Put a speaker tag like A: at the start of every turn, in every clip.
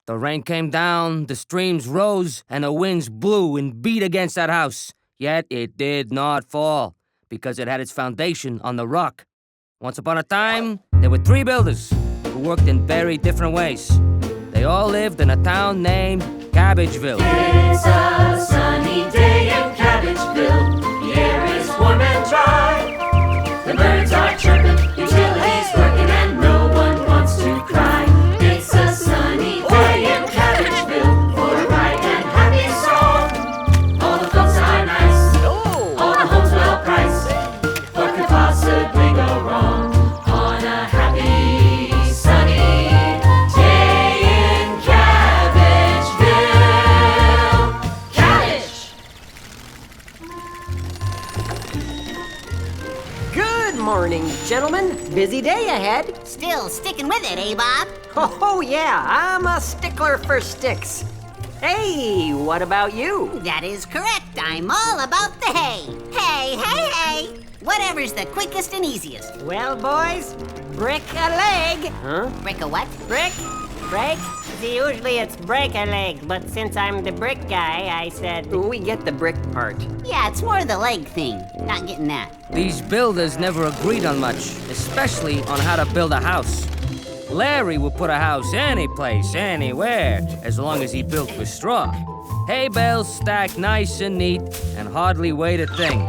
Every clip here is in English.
A: The rain came down, the streams rose, and the winds blew and beat against that house. Yet it did not fall, because it had its foundation on the rock. Once upon a time, there were 3 builders who worked in very different ways. They all lived in a town named Cabbageville.
B: It's a sunny day in Cabbageville. The air is warm and dry. The birds are chirping, utilities working, and no one wants to cry. It's a sunny day in Cabbageville for a bright and happy song. All the folks are nice, all the homes well priced. What could possibly go wrong on a happy, sunny day in Cabbageville? Cabbage!
C: Good morning, gentlemen. Busy day ahead.
D: Still sticking with it, eh, Bob?
C: Oh, yeah, I'm a stickler for sticks. Hey, what about you?
D: That is correct. I'm all about the hay. Hey, hey, hey. Whatever's the quickest and easiest.
E: Well, boys, brick a leg.
C: Huh?
D: Brick a what?
E: Brick, break. See, usually it's break a leg, but since I'm the brick guy, I said...
C: We get the brick part.
D: Yeah, it's more the leg thing. Not getting that.
A: These builders never agreed on much, especially on how to build a house. Larry would put a house any place, anywhere, as long as he built with straw. Hay bales stacked nice and neat and hardly weighed a thing.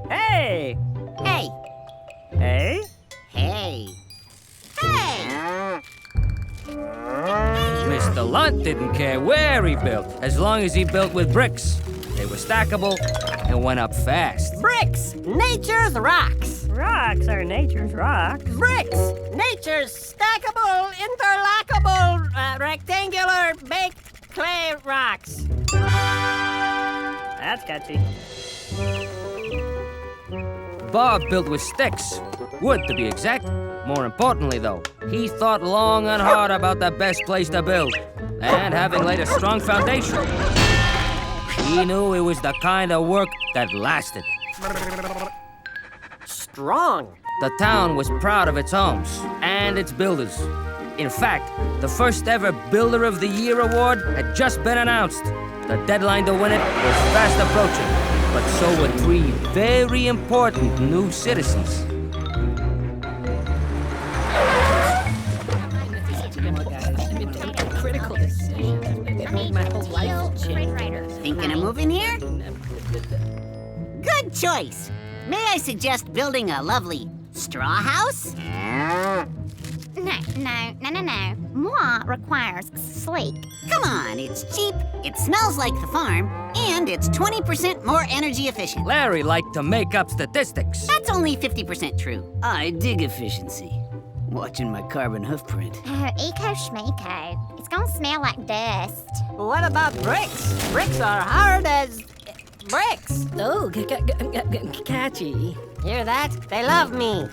E: Hey!
D: Hey,
E: Hey?
D: hey, hey.
A: Mr. Lunt didn't care where he built, as long as he built with bricks. They were stackable and went up fast.
E: Bricks, nature's rocks. Rocks are nature's rocks. Bricks, nature's stackable, interlockable, rectangular baked clay rocks. That's catchy.
A: Bob built with sticks, wood to be exact. More importantly, though, he thought long and hard about the best place to build. And having laid a strong foundation, he knew it was the kind of work that lasted.
C: Strong.
A: The town was proud of its homes and its builders. In fact, the first ever Builder of the Year award had just been announced. The deadline to win it was fast approaching, but so were 3 very important new citizens.
D: Thinking of moving here? Good choice. May I suggest building a lovely straw house?
F: No. Moi requires sleek.
D: Come on, it's cheap, it smells like the farm, and it's 20% more energy efficient.
A: Larry liked to make up statistics.
D: That's only 50% true.
G: I dig efficiency. Watching my carbon hoofprint.
F: Oh, eco schmeco. It's gonna smell like dust.
E: What about bricks? Bricks are hard as bricks.
G: Oh, catchy.
E: Hear that? They love me.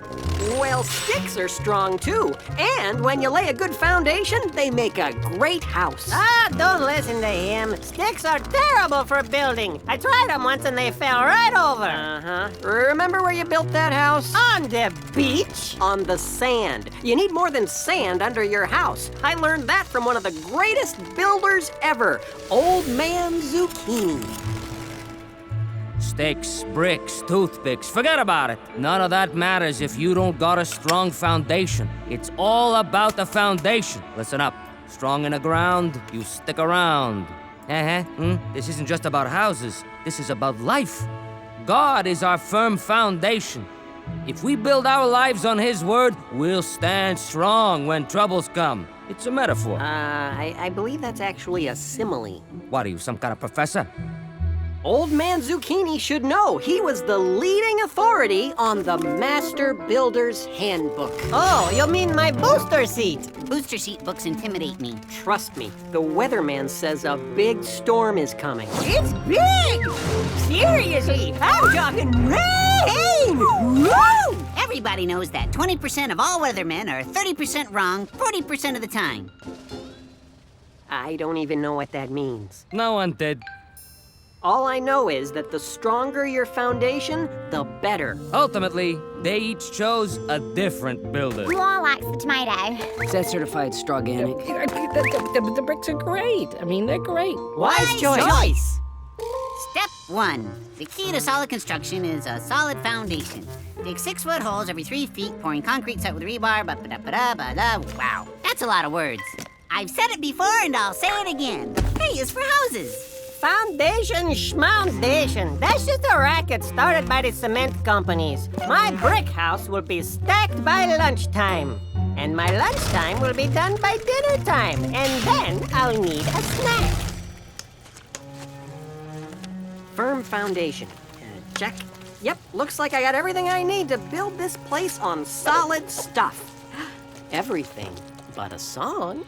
C: Well, sticks are strong too. And when you lay a good foundation, they make a great house.
E: Ah, don't listen to him. Sticks are terrible for building. I tried them once and they fell right over.
C: Uh-huh. Remember where you built that house?
E: On the beach?
C: On the sand. You need more than sand under your house. I learned that from one of the greatest builders ever, Old Man Zucchini.
A: Sticks, bricks, toothpicks, forget about it. None of that matters if you don't got a strong foundation. It's all about the foundation. Listen up. Strong in the ground, you stick around. This isn't just about houses. This is about life. God is our firm foundation. If we build our lives on His word, we'll stand strong when troubles come. It's a metaphor.
C: I believe that's actually a simile.
A: What are you, some kind of professor?
C: Old Man Zucchini should know. He was the leading authority on the Master Builder's Handbook.
E: Oh, you mean my booster seat?
D: Booster seat books intimidate me.
C: Trust me, the weatherman says a big storm is coming.
E: It's big! Seriously, I'm talking rain! Woo!
D: Everybody knows that 20% of all weathermen are 30% wrong 40% of the time.
C: I don't even know what that means.
A: No one did.
C: All I know is that the stronger your foundation, the better.
A: Ultimately, they each chose a different builder.
F: More likes the tomato.
G: Is that certified straganic?
H: The bricks are great. I mean, they're great.
C: Wise choice.
D: Step 1. The key to solid construction is a solid foundation. Dig 6-foot holes every 3 feet, pouring concrete set with rebar. Wow, that's a lot of words. I've said it before and I'll say it again. K is for houses.
E: Foundation schmoundation. That's just a racket started by the cement companies. My brick house will be stacked by lunchtime. And my lunchtime will be done by dinner time. And then I'll need a snack.
C: Firm foundation. Check. Yep, looks like I got everything I need to build this place on solid stuff. Everything but a song.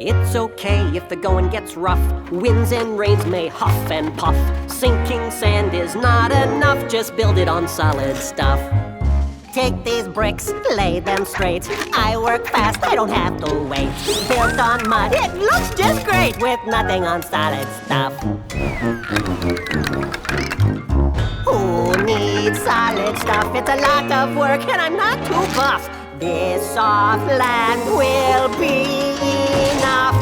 C: It's okay if the going gets rough. Winds and rains may huff and puff. Sinking sand is not enough. Just build it on solid stuff.
E: Take these bricks, lay them straight. I work fast, I don't have to wait. Built on mud, it looks just great with nothing on solid stuff. Who needs solid stuff? It's a lot of work and I'm not too buff. This soft land will be enough.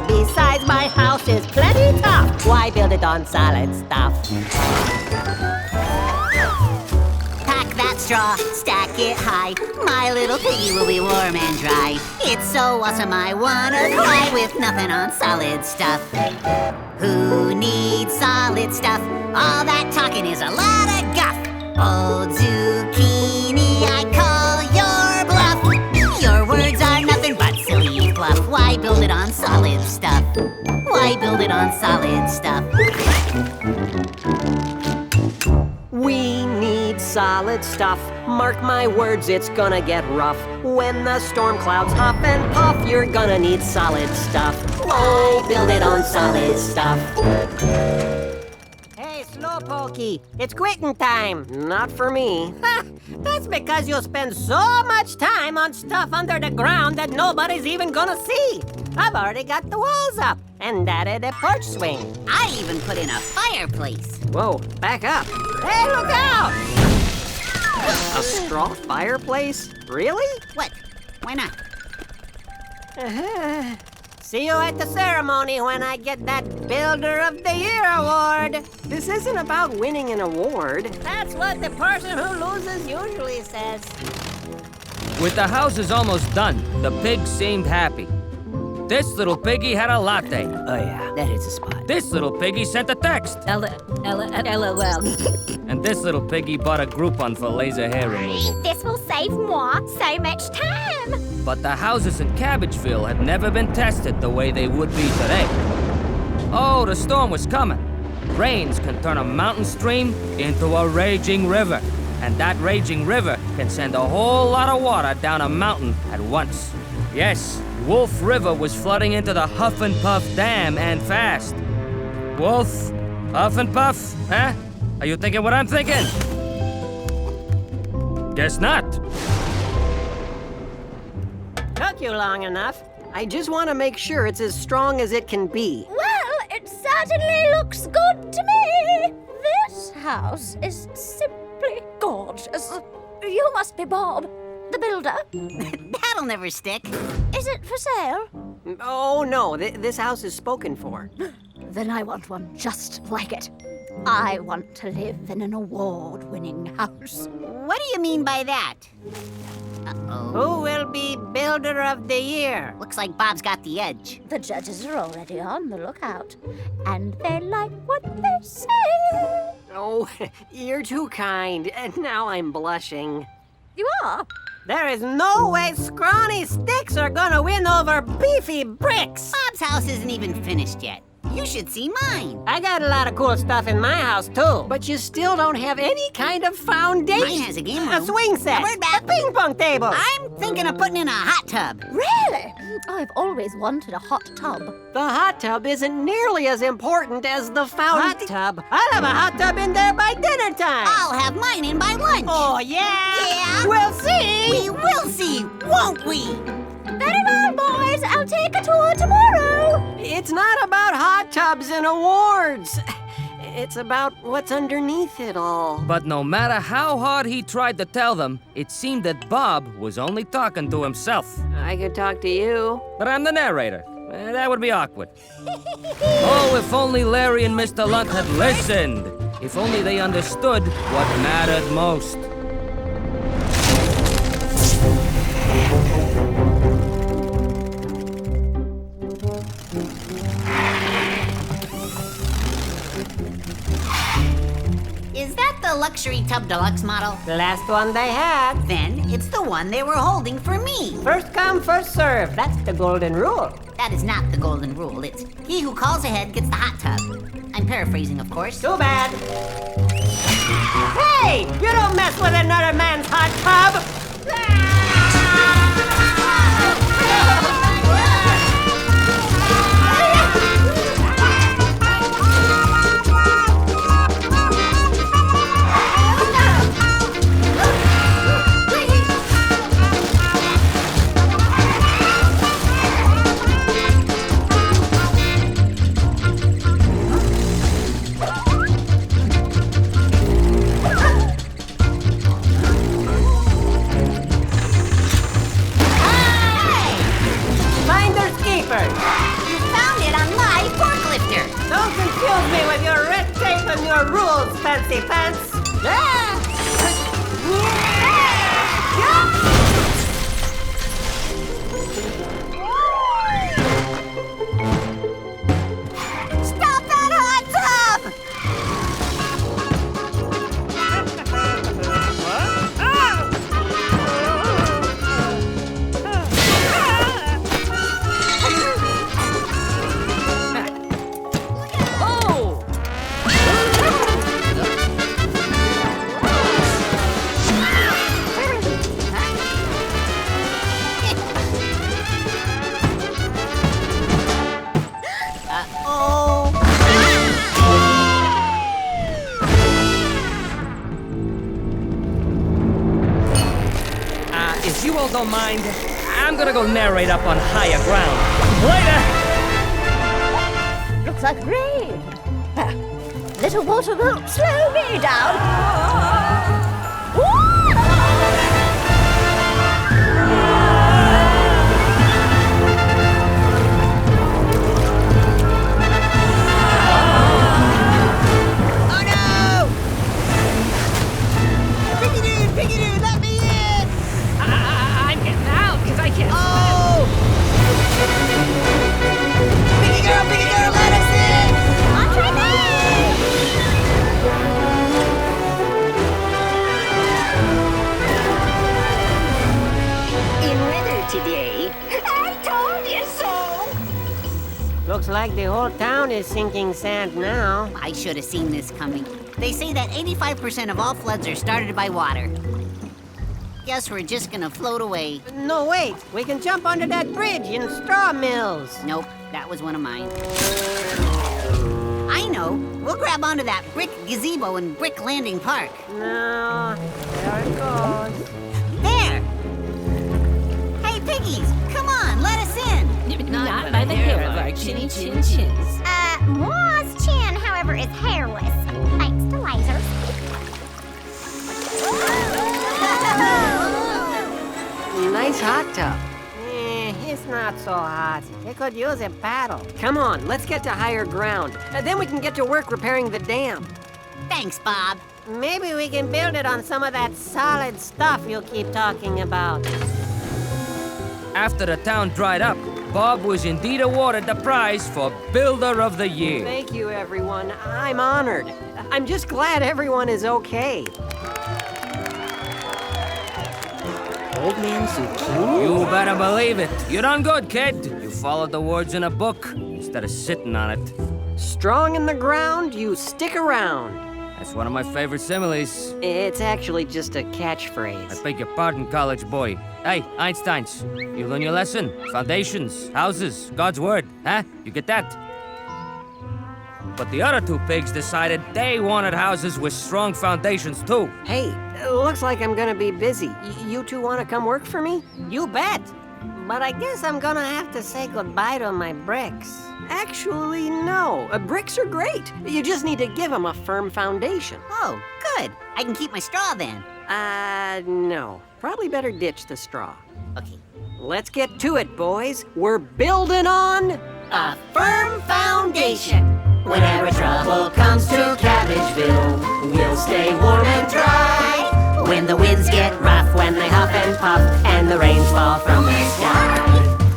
E: Besides, my house is plenty tough. Why build it on solid stuff?
D: That straw, stack it high. My little piggy will be warm and dry. It's so awesome I wanna cry with nothing on solid stuff. Who needs solid stuff? All that talking is a lot of guff. Old zucchini, I call your bluff. Your words are nothing but silly fluff. Why build it on solid stuff? Why build it on solid stuff?
C: We need solid stuff. Mark my words, it's gonna get rough. When the storm clouds huff and puff, you're gonna need solid stuff. Oh, build it on solid stuff.
E: Hey, Slowpokey, it's quitting time.
C: Not for me.
E: Ha! That's because you spend so much time on stuff under the ground that nobody's even gonna see. I've already got the walls up and added a porch swing.
D: I even put in a fireplace.
C: Whoa, back up.
E: Hey, look out!
C: A straw fireplace? Really?
D: What? Why not?
E: See you at the ceremony when I get that Builder of the Year award.
C: This isn't about winning an award.
E: That's what the person who loses usually says.
A: With the houses almost done, the pig seemed happy. This little piggy had a latte.
G: Oh yeah, that hits a spot.
A: This little piggy sent a text.
H: LOL.
A: And this little piggy bought a Groupon for laser hair removal.
F: This will save moi so much time.
A: But the houses in Cabbageville had never been tested the way they would be today. Oh, the storm was coming. Rains can turn a mountain stream into a raging river. And that raging river can send a whole lot of water down a mountain at once. Yes, Wolf River was flooding into the Huff and Puff Dam and fast. Wolf, Huff and Puff, huh? Are you thinking what I'm thinking? Guess not.
E: Took you long enough.
C: I just want to make sure it's as strong as it can be.
F: Well, it certainly looks good to me. This house is simply gorgeous. You must be Bob, the builder.
D: That'll never stick.
F: Is it for sale?
C: Oh, no, this house is spoken for.
F: Then I want one just like it. I want to live in an award-winning house.
D: What do you mean by that? Uh-oh.
E: Who will be Builder of the Year?
D: Looks like Bob's got the edge.
F: The judges are already on the lookout, and they like what they say.
C: Oh, you're too kind, and now I'm blushing.
F: You are?
E: There is no way scrawny sticks are gonna win over beefy bricks.
D: Bob's house isn't even finished yet. You should see mine.
E: I got a lot of cool stuff in my house, too.
C: But you still don't have any kind of foundation.
D: Mine has a game room.
E: A swing set.
D: A bird bath.
E: A ping pong table.
D: I'm thinking of putting in a hot tub.
F: Really? I've always wanted a hot tub.
C: The hot tub isn't nearly as important as the
E: Hot tub. I'll have a hot tub in there by dinner time.
D: I'll have mine in by lunch.
E: Oh, yeah?
D: Yeah?
E: We'll see.
D: We will see, won't we?
F: Very well, boys. Please, I'll take a tour tomorrow.
C: It's not about hot tubs and awards. It's about what's underneath it all.
A: But no matter how hard he tried to tell them, it seemed that Bob was only talking to himself.
C: I could talk to you.
A: But I'm the narrator. That would be awkward. Oh, if only Larry and Mr. Lunt had listened. If only they understood what mattered most.
D: Is that the luxury tub deluxe model?
C: The last one they had.
D: Then it's the one they were holding for me.
C: First come, first serve. That's the golden rule.
D: That is not the golden rule. It's he who calls ahead gets the hot tub. I'm paraphrasing, of course.
C: Too bad. Hey! You don't mess with another man's hot tub!
D: You found it on my forklifter.
C: Don't confuse me with your red tape and your rules, fancy pants.
D: Stop that hot tub!
A: If you all don't mind, I'm gonna go narrate up on higher ground. Later!
F: Looks like rain. Little water will slow me down.
C: Looks like the whole town is sinking sand now.
D: I should have seen this coming. They say that 85% of all floods are started by water. Guess we're just gonna float away.
C: No, wait. We can jump under that bridge in Straw Mills.
D: Nope, that was one of mine. I know. We'll grab onto that brick gazebo in Brick Landing Park.
C: No, there it goes.
D: There! Hey, piggies, come on, let us in.
H: Not by the hair of our chinny chin chins.
F: Ma's chin, however, is hairless, thanks to lasers.
C: Nice hot tub. It's not so hot. It could use a paddle. Come on, let's get to higher ground. Then we can get to work repairing the dam.
D: Thanks, Bob.
C: Maybe we can build it on some of that solid stuff you keep talking about.
A: After the town dried up, Bob was indeed awarded the prize for Builder of the Year.
C: Thank you, everyone. I'm honored. I'm just glad everyone is okay.
G: Old Man Zucchini?
A: You better believe it. You done good, kid. You followed the words in a book instead of sitting on it.
C: Strong in the ground, you stick around.
A: That's one of my favorite similes.
C: It's actually just a
A: I
C: catchphrase.
A: beg your pardon, college boy. Hey, Einsteins, you learn your lesson? Foundations, houses, God's word, huh? You get that? But the other two pigs decided they wanted houses with strong foundations too.
C: Hey, looks like I'm gonna be busy. You two wanna come work for me?
D: You bet.
C: But I guess I'm gonna have to say goodbye to my bricks. Actually, no. Bricks are great. You just need to give them a firm foundation.
D: Oh, good. I can keep my straw then.
C: No. Probably better ditch the straw.
D: Okay.
C: Let's get to it, boys. We're building on
D: A firm foundation.
B: Whenever trouble comes to Cabbageville, we'll stay warm and dry.
C: when the winds get rough, when they huff and puff, and the rains fall from the sky.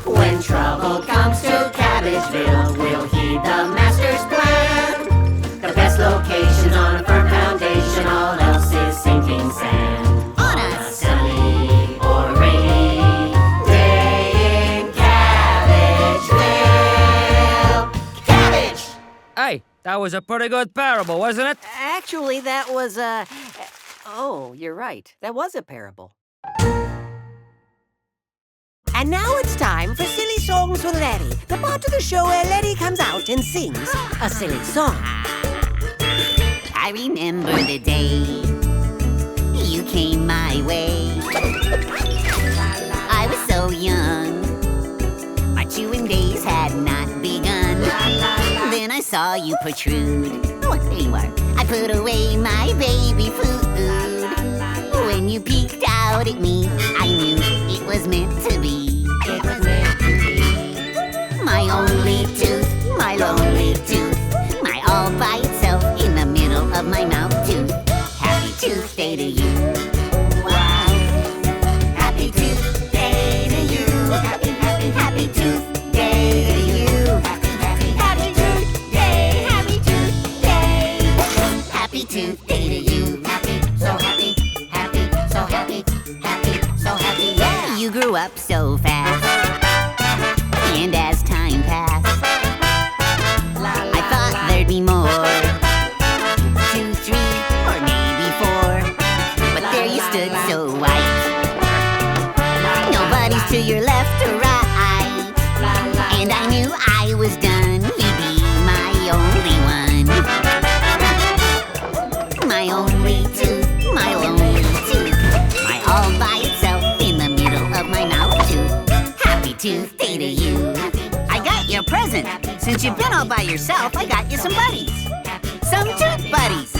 B: When trouble comes to Cabbageville, we'll heed the master's plan. The best location on a firm foundation, all else is sinking sand.
D: On a
B: Sunny or rainy day in Cabbageville. Cabbage!
A: Hey, that was a pretty good parable, wasn't it?
C: Actually, that was oh, you're right. That was a parable.
E: And now it's time for Silly Songs with Larry, the part of the show where Larry comes out and sings a silly song.
D: I remember the day you came my way. I was so young, my chewing days had not begun. Then I saw you protrude. Oh, there you are. I put away my baby food. When you peeked out at me, I knew it was meant to be. It was meant to be. My only tooth, my lonely tooth, my all by itself in the middle of my mouth tooth. Happy Tooth Day to you. Wow. Happy Tooth Day to you. Happy, happy, happy Tooth Day to you. Happy, happy, happy Tooth Day. Happy Tooth Day. Happy Tooth Day to you. Happy, so happy, happy, so happy, happy, so happy. Yeah. You grew up so fast. And as time passed, I thought there'd be more. 2, 3, or maybe 4. But there you stood so white. Nobody's to your left or right. And I knew I was done. You'd be my only one. My only tooth, my lonely tooth. My all by itself in the middle of my mouth tooth. Happy Tooth Day to you. I got you a present. Since you've been all by yourself, I got you some buddies. Some tooth buddies.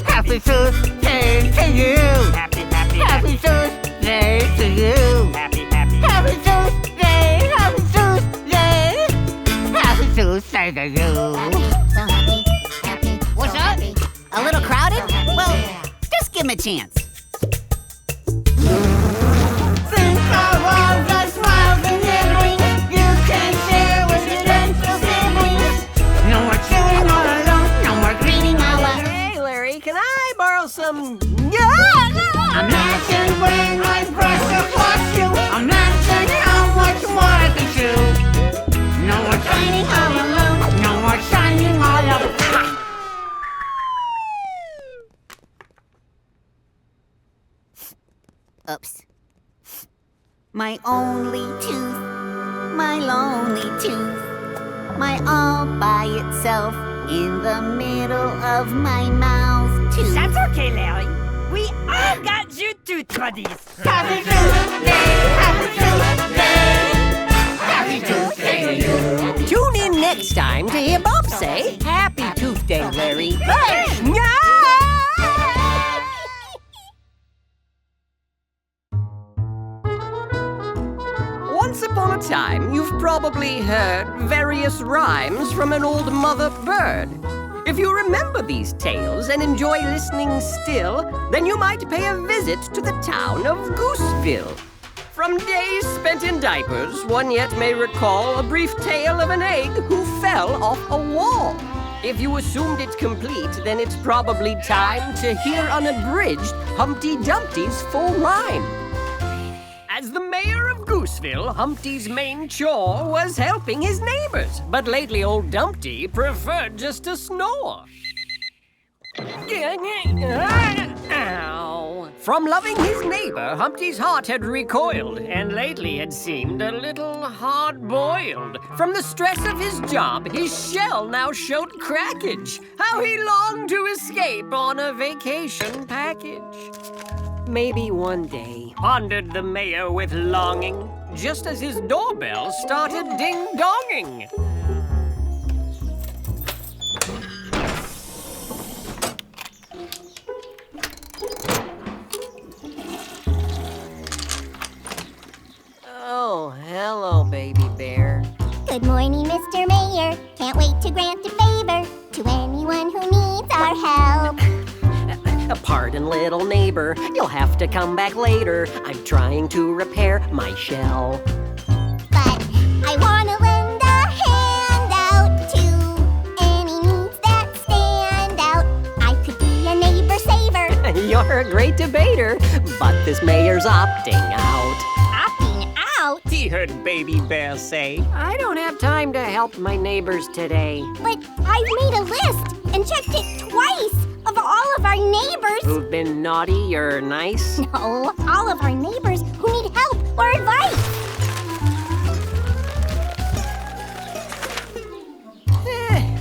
D: Happy Tooth Day to you. Happy, happy, happy Tooth Day to you. Happy, happy, happy Tooth Day. Happy Tooth Day. Happy Tooth Day to you. So happy, happy. What's up? A little crowded? Well, just give him a chance. Think of all the smiles and memories you can share with your gentle siblings. No more chewing all alone, no more greeting all alone.
C: Hey, Larry, can I borrow some...
B: Imagine when I brush across you. Imagine how much more I can chew. No more shining all alone. No more shining all alone.
D: Oops. My only tooth, my lonely tooth, my all by itself in the middle of my mouth tooth.
I: That's okay, Larry. We all got you tooth buddies.
B: Happy Tooth Day. Happy Tooth Day. Happy Tooth Day to you.
C: Tune in next time to hear Bob say, Happy Tooth Day, Larry. Once upon a time, you've probably heard various rhymes from an old mother bird. If you remember these tales and enjoy listening still, then you might pay a visit to the town of Gooseville. From days spent in diapers, one yet may recall a brief tale of an egg who fell off a wall. If you assumed it complete, then it's probably time to hear unabridged Humpty Dumpty's full rhyme. As the mayor of Gooseville, Humpty's main chore was helping his neighbors. But lately old Dumpty preferred just to snore. Ow. From loving his neighbor, Humpty's heart had recoiled, and lately had seemed a little hard-boiled. From the stress of his job, his shell now showed crackage. How he longed to escape on a vacation package. Maybe one day, pondered the mayor with longing, just as his doorbell started ding-donging. Oh, hello, baby bear.
J: Good morning, Mr. Mayor. Can't wait to grant a favor to anyone who needs our help.
C: Pardon, little neighbor, you'll have to come back later. I'm trying to repair my shell.
J: But I want to lend a hand out to any needs that stand out. I could be a neighbor saver.
C: You're a great debater, but this mayor's opting out.
J: Opting out?
C: He heard Baby Bear say, I don't have time to help my neighbors today.
J: But I've made a list and checked it twice of all of our neighbors.
C: Who've been naughty or nice?
J: No, all of our neighbors who need help or advice.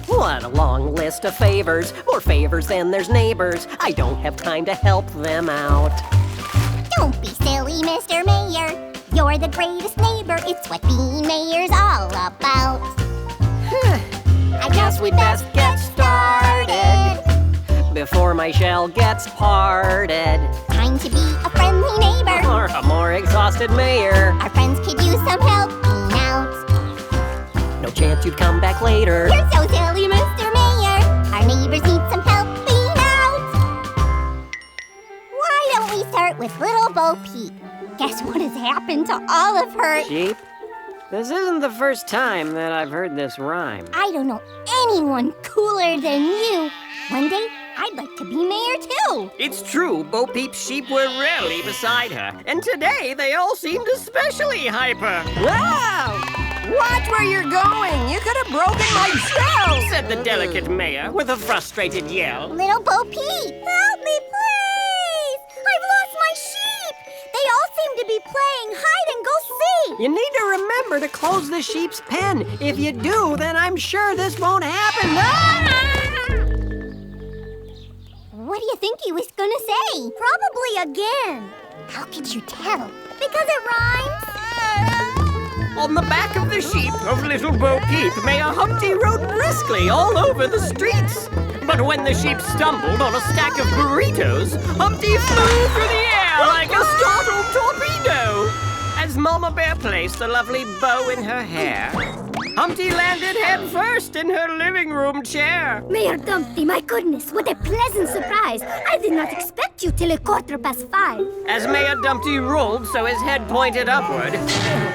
C: What a long list of favors. More favors than there's neighbors. I don't have time to help them out.
J: Don't be silly, Mr. Mayor. You're the greatest neighbor. It's what being mayor's all about.
C: I guess we'd best get started before my shell gets parted.
J: Time to be a friendly neighbor.
C: Or a more exhausted mayor.
J: Our friends could use some helping out.
C: No chance you'd come back later.
J: You're so silly, Mr. Mayor. Our neighbors need some helping out. Why don't we start with little Bo Peep? Guess what has happened to all of her?
C: Sheep? This isn't the first time that I've heard this rhyme.
J: I don't know anyone cooler than you. One day, I'd like to be mayor too.
C: It's true, Bo Peep's sheep were rarely beside her. And today, they all seemed especially hyper.
E: Wow! Watch where you're going! You could have broken my shell!
C: Said the delicate mayor with a frustrated yell.
J: Little Bo Peep! Help me, please! I've lost my sheep! They all seem to be playing hide and go seek!
C: You need to remember to close the sheep's pen. If you do, then I'm sure this won't happen. Ah!
J: What do you think he was gonna say? Probably again. How could you tell? Because it rhymes.
C: On the back of the sheep of little Bo Peep, Mayor Humpty rode briskly all over the streets. But when the sheep stumbled on a stack of burritos, Humpty flew through the air like a startled torpedo. As Mama Bear placed the lovely bow in her hair, Humpty landed head first in her living room chair.
F: Mayor Dumpty, my goodness, what a pleasant surprise. I did not expect you till 5:15.
C: As Mayor Dumpty rolled so his head pointed upward,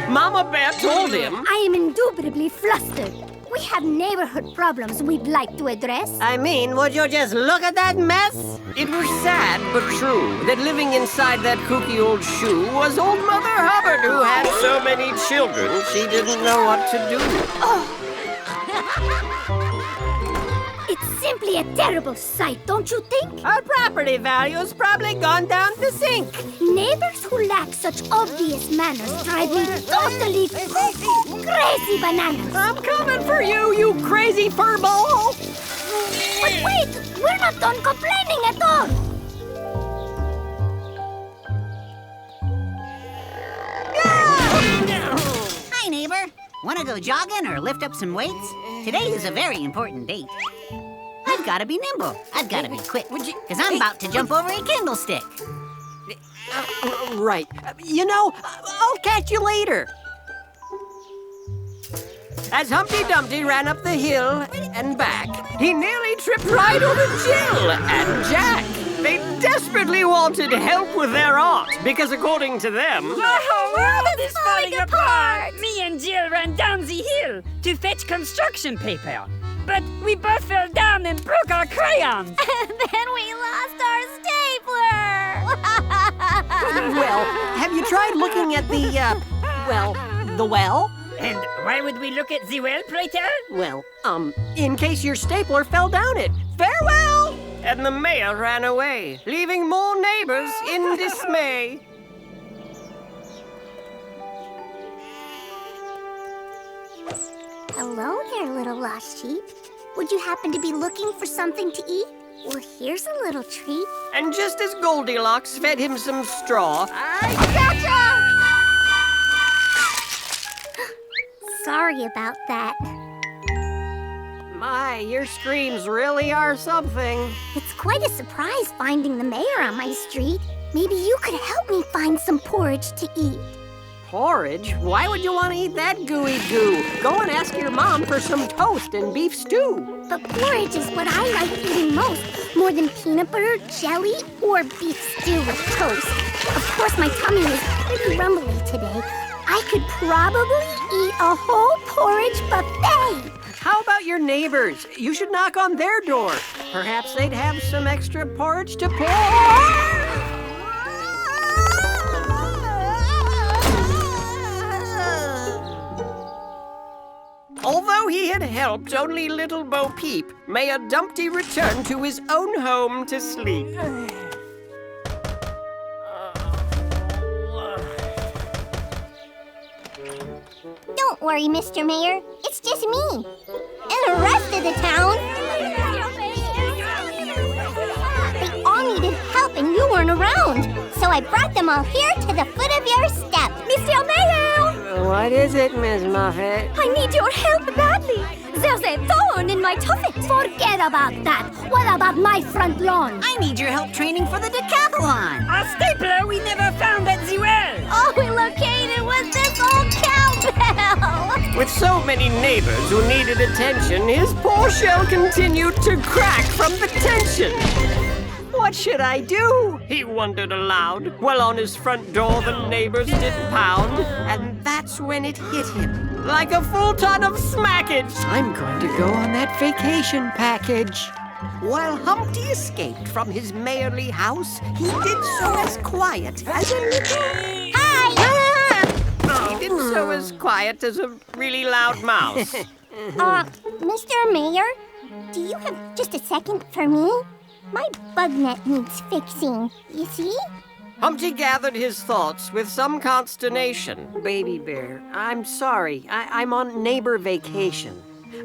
C: Mama Bear told him,
F: I am indubitably flustered. We have neighborhood problems we'd like to address.
C: I mean, would you just look at that mess? It was sad but true that living inside that kooky old shoe was old Mother Hubbard, who had so many children she didn't know what to do.
F: It's simply a terrible sight, don't you think?
E: Our property value's probably gone down the sink.
F: Neighbors who lack such obvious manners drive me totally crazy bananas.
E: I'm coming for you, you crazy furball!
F: But wait, we're not done complaining at all.
D: Hi, neighbor. Want to go jogging or lift up some weights? Today is a very important date. I've got to be nimble. I've got to be quick. Because I'm about to jump over a candlestick.
C: Right. You know, I'll catch you later. As Humpty Dumpty ran up the hill and back, he nearly tripped right over Jill and Jack. They desperately wanted help with their art because, according to them,
I: The whole world is falling apart! Me and Jill ran down the hill to fetch construction paper. But we both fell down and broke our crayons.
F: And then we lost our stapler.
C: well, have you tried looking at the well?
I: And why would we look at the well, pray tell?
C: Well, in case your stapler fell down it. Farewell! And the mayor ran away, leaving more neighbors in dismay.
J: Hello there, little lost sheep. Would you happen to be looking for something to eat? Well, here's a little treat.
C: And just as Goldilocks fed him some straw,
J: I gotcha! Sorry about that.
C: my, your screams really are something.
J: It's quite a surprise finding the mayor on my street. Maybe you could help me find some porridge to eat.
C: Porridge? Why would you want to eat that gooey goo? Go and ask your mom for some toast and beef stew.
J: But porridge is what I like eating most, more than peanut butter, jelly, or beef stew with toast. Of course, my tummy is pretty rumbly today. I could probably eat a whole porridge buffet.
C: How about your neighbors? You should knock on their door. Perhaps they'd have some extra porridge to pour. Although he had helped only little Bo Peep, Mayor Dumpty returned to his own home to sleep.
J: Don't worry, Mr. Mayor. It's just me. And the rest of the town. They all needed help and you weren't around. So I brought them all here to the foot of your step. Mr. Mayor!
C: What is it, Miss Muffet?
F: I need your help badly. There's a thorn in my tuffet.
J: Forget about that. What about my front lawn?
D: I need your help training for the decathlon.
I: A stapler we never found at the well.
J: Oh, located with this old cowbell.
C: With so many neighbors who needed attention, his poor shell continued to crack from the tension. What should I do? He wondered aloud, while on his front door the neighbors did pound. And that's when it hit him, like a full ton of smackage. I'm going to go on that vacation package. While Humpty escaped from his mayorly house, he did so as quiet as a little...
J: Hi!
C: He did so as quiet as a really loud mouse.
J: Mr. Mayor, do you have just a second for me? My bug net needs fixing, you see?
C: Humpty gathered his thoughts with some consternation. Baby Bear, I'm sorry. I'm on neighbor vacation.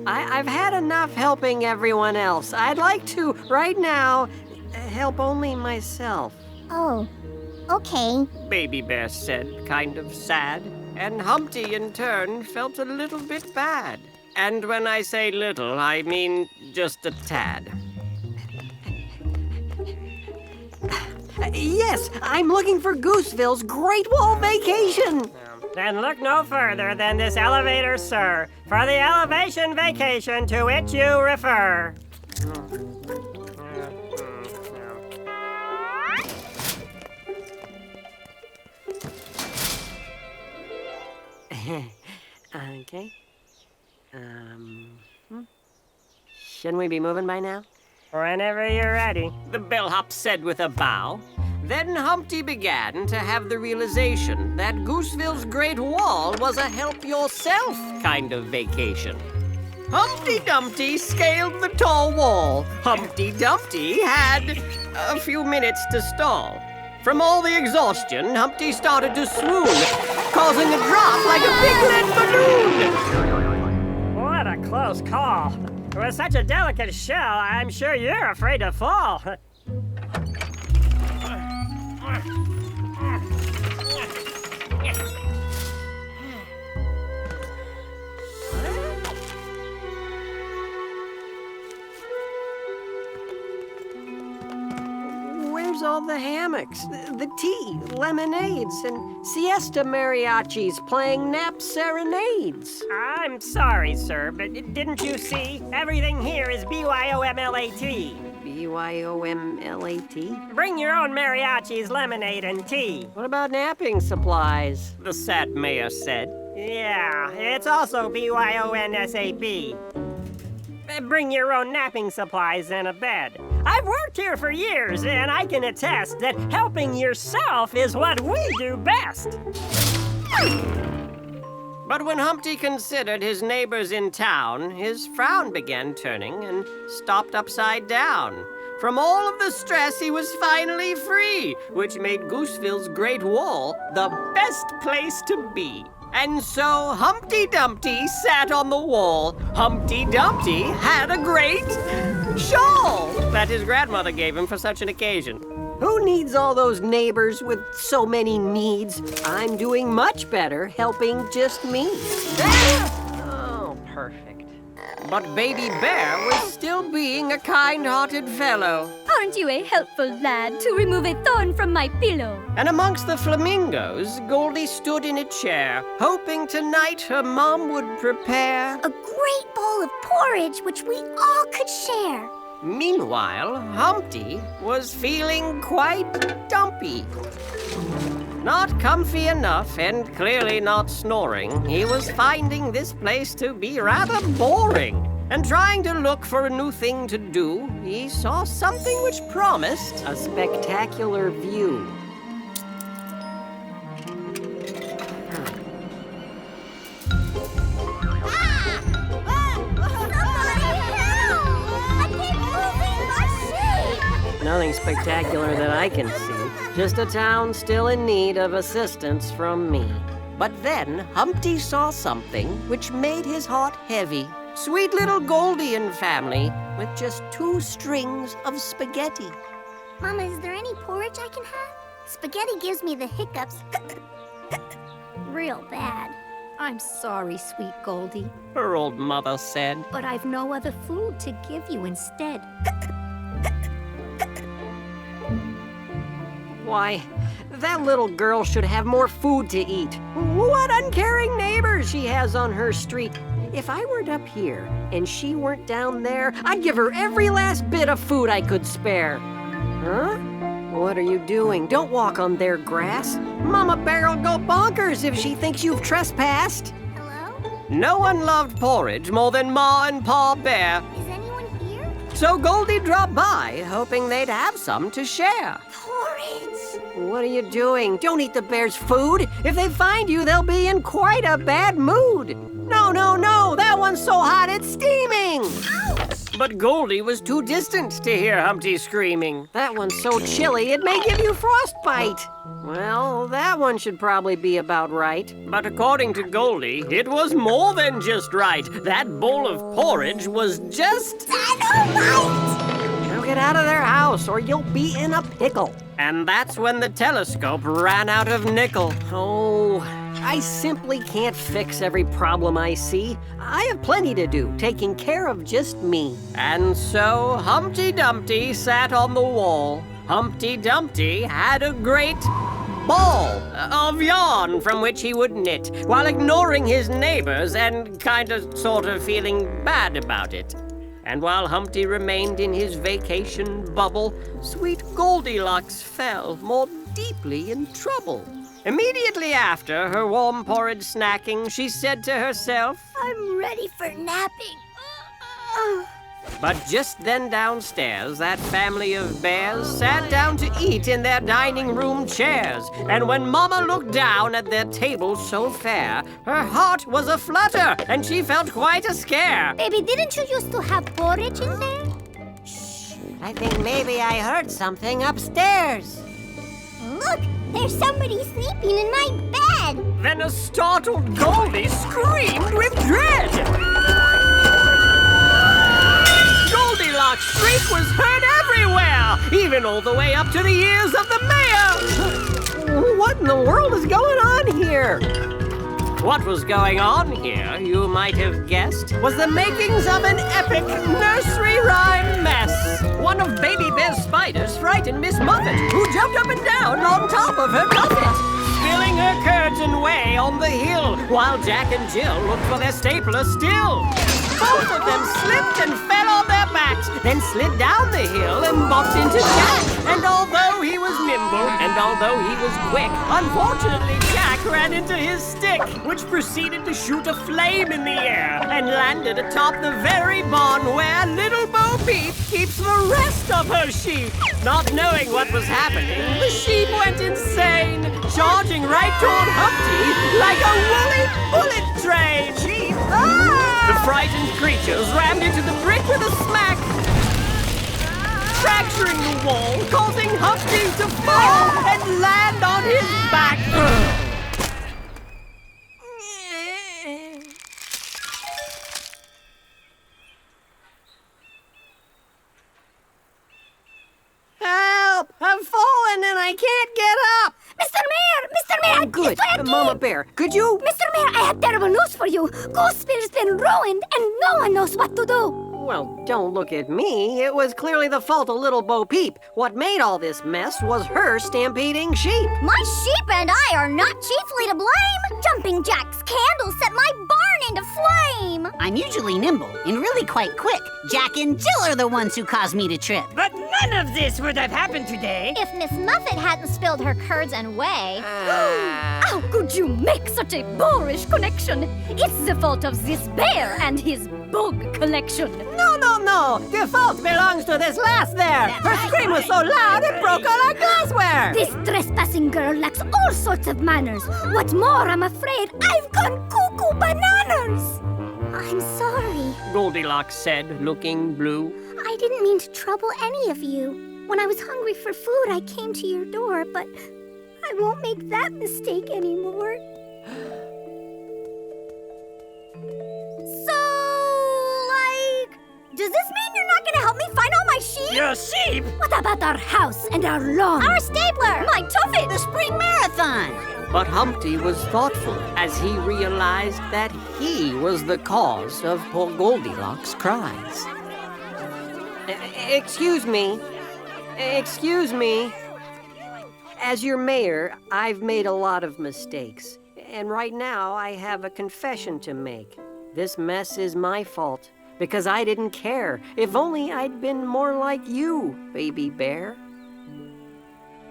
C: I've had enough helping everyone else. I'd like to, right now, help only myself.
J: Oh, okay.
C: Baby Bear said, kind of sad. And Humpty, in turn, felt a little bit bad. And when I say little, I mean just a tad. Yes, I'm looking for Gooseville's Great Wall Vacation.
K: Then look no further than this elevator, sir, for the elevation vacation to which you refer.
C: Okay. Shouldn't we be moving by now?
K: Whenever you're ready.
C: The bellhop said with a bow. Then Humpty began to have the realization that Gooseville's Great Wall was a help-yourself kind of vacation. Humpty Dumpty scaled the tall wall. Humpty Dumpty had a few minutes to stall. From all the exhaustion, Humpty started to swoon, causing a drop like a big lead balloon.
K: What a close call. With such a delicate shell, I'm sure you're afraid to fall.
C: Where's all the hammocks, the tea, lemonades, and siesta mariachis playing nap serenades?
K: I'm sorry, sir, but didn't you see? Everything here is BYOMLAT.
C: BYOMLAT?
K: Bring your own mariachis, lemonade, and tea.
C: What about napping supplies? The sad mayor said.
K: Yeah, it's also BYONSAP. Bring your own napping supplies and a bed. I've worked here for years, and I can attest that helping yourself is what we do best.
C: But when Humpty considered his neighbors in town, his frown began turning and stopped upside down. From all of the stress, he was finally free, which made Gooseville's Great Wall the best place to be. And so Humpty Dumpty sat on the wall. Humpty Dumpty had a great shawl that his grandmother gave him for such an occasion. Who needs all those neighbors with so many needs? I'm doing much better helping just me. Oh, perfect. But Baby Bear was still being a kind-hearted fellow.
F: Aren't you a helpful lad to remove a thorn from my pillow?
C: And amongst the flamingos, Goldie stood in a chair, hoping tonight her mom would prepare
J: A great bowl of porridge which we all could share.
C: Meanwhile, Humpty was feeling quite dumpy. Not comfy enough and clearly not snoring, he was finding this place to be rather boring. And trying to look for a new thing to do, he saw something which promised a spectacular view. Nothing spectacular that I can see. Just a town still in need of assistance from me. But then Humpty saw something which made his heart heavy. Sweet little Goldie and family with just 2 strings of spaghetti.
J: Mama, is there any porridge I can have? Spaghetti gives me the hiccups real bad.
F: I'm sorry, sweet Goldie,
C: Her old mother said.
F: but I've no other food to give you instead.
C: Why, that little girl should have more food to eat. What uncaring neighbors she has on her street. If I weren't up here and she weren't down there, I'd give her every last bit of food I could spare. Huh? What are you doing? Don't walk on their grass. Mama Bear'll go bonkers if she thinks you've trespassed.
J: Hello?
C: No one loved porridge more than Ma and Pa Bear.
J: Is anyone here?
C: So Goldie dropped by, hoping they'd have some to share.
J: Porridge!
C: What are you doing? Don't eat the bear's food. If they find you, they'll be in quite a bad mood. No, no, no! That one's so hot it's steaming!
J: Ouch!
C: But Goldie was too distant to hear Humpty screaming. That one's so chilly it may give you frostbite. Well, that one should probably be about right. But according to Goldie, it was more than just right. That bowl of porridge was just...
J: Dynamite!
C: Now get out of their house or you'll be in a pickle. And that's when the telescope ran out of nickel. Oh, I simply can't fix every problem I see. I have plenty to do, taking care of just me. And so Humpty Dumpty sat on the wall. Humpty Dumpty had a great ball of yarn from which he would knit, while ignoring his neighbors and sort of feeling bad about it. And while Humpty remained in his vacation bubble, sweet Goldilocks fell more deeply in trouble. Immediately after her warm porridge snacking, she said to herself,
J: I'm ready for napping.
C: But just then downstairs, that family of bears sat down to eat in their dining room chairs. And when Mama looked down at their table so fair, her heart was aflutter, and she felt quite a scare.
J: Baby, didn't you used to have porridge in there?
C: Shh, I think maybe I heard something upstairs.
J: Look, there's somebody sleeping in my bed.
C: Then a startled Goldie screamed with dread. Goldilocks' shriek was heard everywhere, even all the way up to the ears of the mayor. What in the world is going on here? What was going on here, you might have guessed, was the makings of an epic nursery rhyme mess. One of Baby Bear's spiders frightened Miss Muffet, who jumped up and down on top of her buffet, spilling her curtain way on the hill, while Jack and Jill looked for their stapler still. Both of them slipped and fell on their backs, then slid down the hill and bumped into Jack. And although he was nimble, and although he was quick, unfortunately Jack ran into his stick, which proceeded to shoot a flame in the air and landed atop the very barn where little Bo Peep keeps the rest of her sheep. Not knowing what was happening, the sheep went insane, charging right toward Humpty like a woolly bullet train. Sheep! Ah! The frightened creatures rammed into the brick with a smack, fracturing the wall, causing Humpty to fall and land on his back. Mama Bear, could you?
J: Mr. Mayor, I have terrible news for you. Gooseville's been ruined, and no one knows what to do.
C: Well, don't look at me. It was clearly the fault of little Bo Peep. What made all this mess was her stampeding sheep.
F: My sheep and I are not chiefly to blame. Jumping Jack's candle set my barn into flame.
D: I'm usually nimble and really quite quick. Jack and Jill are the ones who caused me to trip.
I: But none of this would have happened today.
F: If Miss Muffet hadn't spilled her curds and whey.
J: How could you make such a boorish connection? It's the fault of this bear and his bug collection.
C: No, no, no! The fault belongs to this lass there! Her scream was so loud it broke all our glassware!
J: This trespassing girl lacks all sorts of manners. What's more, I'm afraid I've gone cuckoo bananas. I'm sorry.
C: Goldilocks said, looking blue.
J: I didn't mean to trouble any of you. When I was hungry for food, I came to your door, but I won't make that mistake anymore.
F: Does this mean you're not gonna help me find all my sheep?
I: Your sheep?
J: What about our house and our lawn?
F: Our stapler! My tuffet!
D: The spring marathon!
C: But Humpty was thoughtful as he realized that he was the cause of poor Goldilocks' cries. Excuse me. Excuse me. As your mayor, I've made a lot of mistakes. And right now, I have a confession to make. This mess is my fault. Because I didn't care. If only I'd been more like you, baby bear.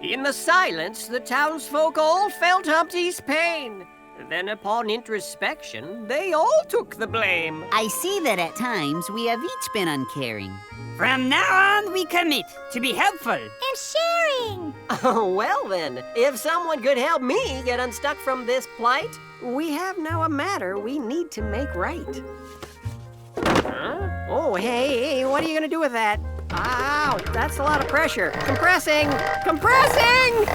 C: In the silence, the townsfolk all felt Humpty's pain. Then upon introspection, they all took the blame.
D: I see that at times we have each been uncaring.
I: From now on, we commit to be helpful.
F: And sharing!
C: Oh, well then, if someone could help me get unstuck from this plight, we have now a matter we need to make right. Huh? Oh, hey, what are you gonna do with that? Ow, that's a lot of pressure. Compressing! Compressing!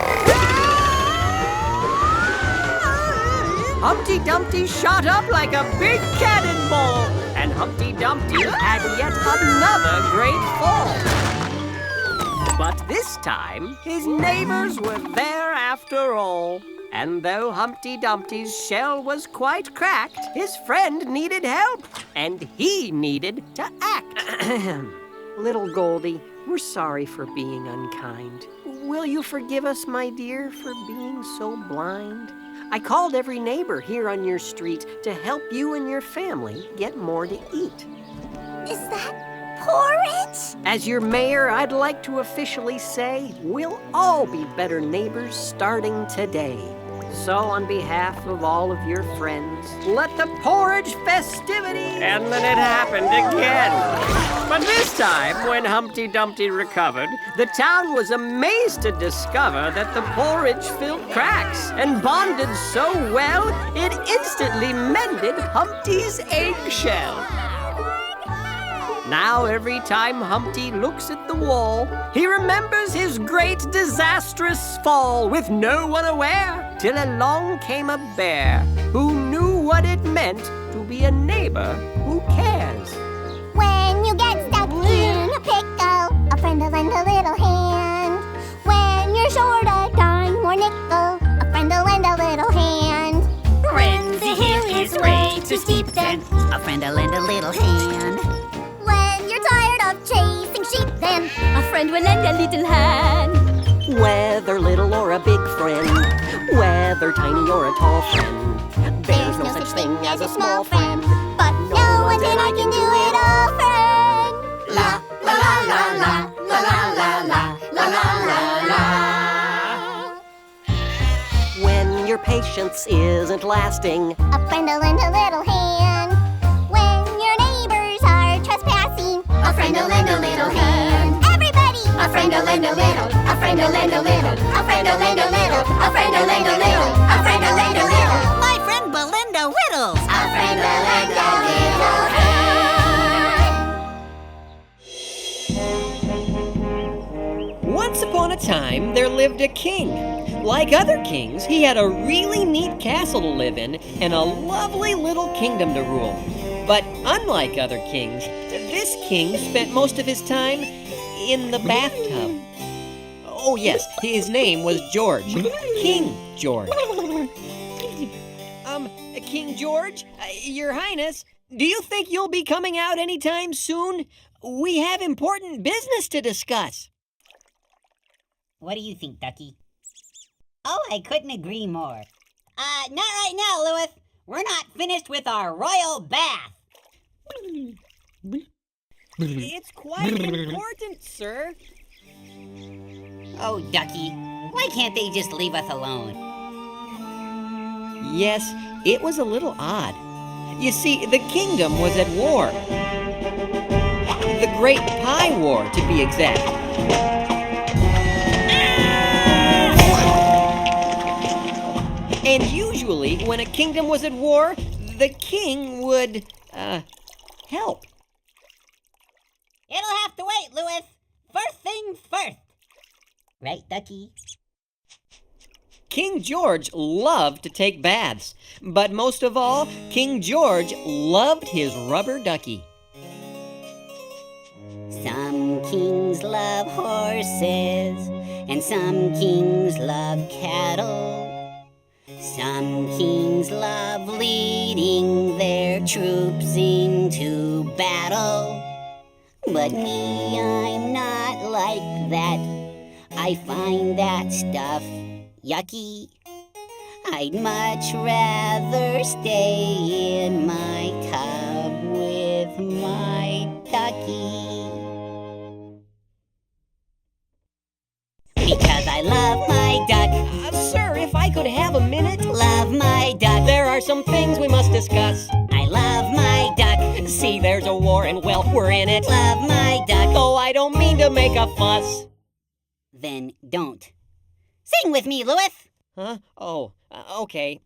C: Humpty Dumpty shot up like a big cannonball, and Humpty Dumpty had yet another great fall. But this time, his neighbors were there after all. And though Humpty Dumpty's shell was quite cracked, his friend needed help, and he needed to act. Little Goldie, we're sorry for being unkind. Will you forgive us, my dear, for being so blind? I called every neighbor here on your street to help you and your family get more to eat.
J: Is that porridge?
C: As your mayor, I'd like to officially say we'll all be better neighbors starting today. So on behalf of all of your friends, let the porridge festivity... And then it happened again. But this time, when Humpty Dumpty recovered, the town was amazed to discover that the porridge filled cracks and bonded so well, it instantly mended Humpty's eggshell. Now every time Humpty looks at the wall, he remembers his great disastrous fall with no one aware, till along came a bear who knew what it meant to be a neighbor who cares.
J: When you get stuck in a pickle, a friend will lend a little hand. When you're short a dime or nickel, a friend will lend a little hand.
D: When the hill is way too steep, then a friend will lend a little hand.
F: When you're tired of chasing sheep, then a friend will lend a little hand.
C: Whether little or a big friend, whether tiny or a tall friend, there's no such thing as a small friend,
F: but no one said I can do it all, friend.
B: La la la la la la la la la la la.
C: When your patience isn't lasting,
J: A friend will lend a little hand. When your neighbors are trespassing,
B: A friend will lend a little hand.
J: everybody!
B: A friend will lend a little. A friend will lend a little. A friend will lend a little. A friend will lend a little. A friend will lend a little.
D: My friend Belinda Whittles.
B: A friend will lend a little hand.
C: once upon a time there lived a king. Like other kings, he had a really neat castle to live in and a lovely little kingdom to rule. But unlike other kings, this king spent most of his time in the bathtub. Oh yes, his name was George, King George. King George, Your Highness, do you think you'll be coming out anytime soon? We have important business to discuss.
D: What do you think, Ducky? Oh, I couldn't agree more. Not right now, Lewis. We're not finished with our royal bath.
C: It's quite important, sir.
D: Oh, Ducky, why can't they just leave us alone?
C: Yes, it was a little odd. You see, the kingdom was at war. The Great Pie War, to be exact. And usually, when a kingdom was at war, the king would, help.
D: It'll have to wait, Lewis. First things first. Right, Ducky?
C: King George loved to take baths, but most of all, King George loved his rubber ducky.
D: Some kings love horses, and some kings love cattle. Some kings love leading their troops into battle. But me, I'm not like that. I find that stuff yucky. I'd much rather stay in my tub with my ducky. Because I love my duck.
C: Sir, if I could have a minute.
D: Love my duck.
C: There are some things we must discuss.
D: I love my duck.
C: See, there's a war and, well, we're in it.
D: Love my duck.
C: Though I don't mean to make a fuss.
D: Then don't. Sing with me, Lewis.
C: Huh? Oh, okay.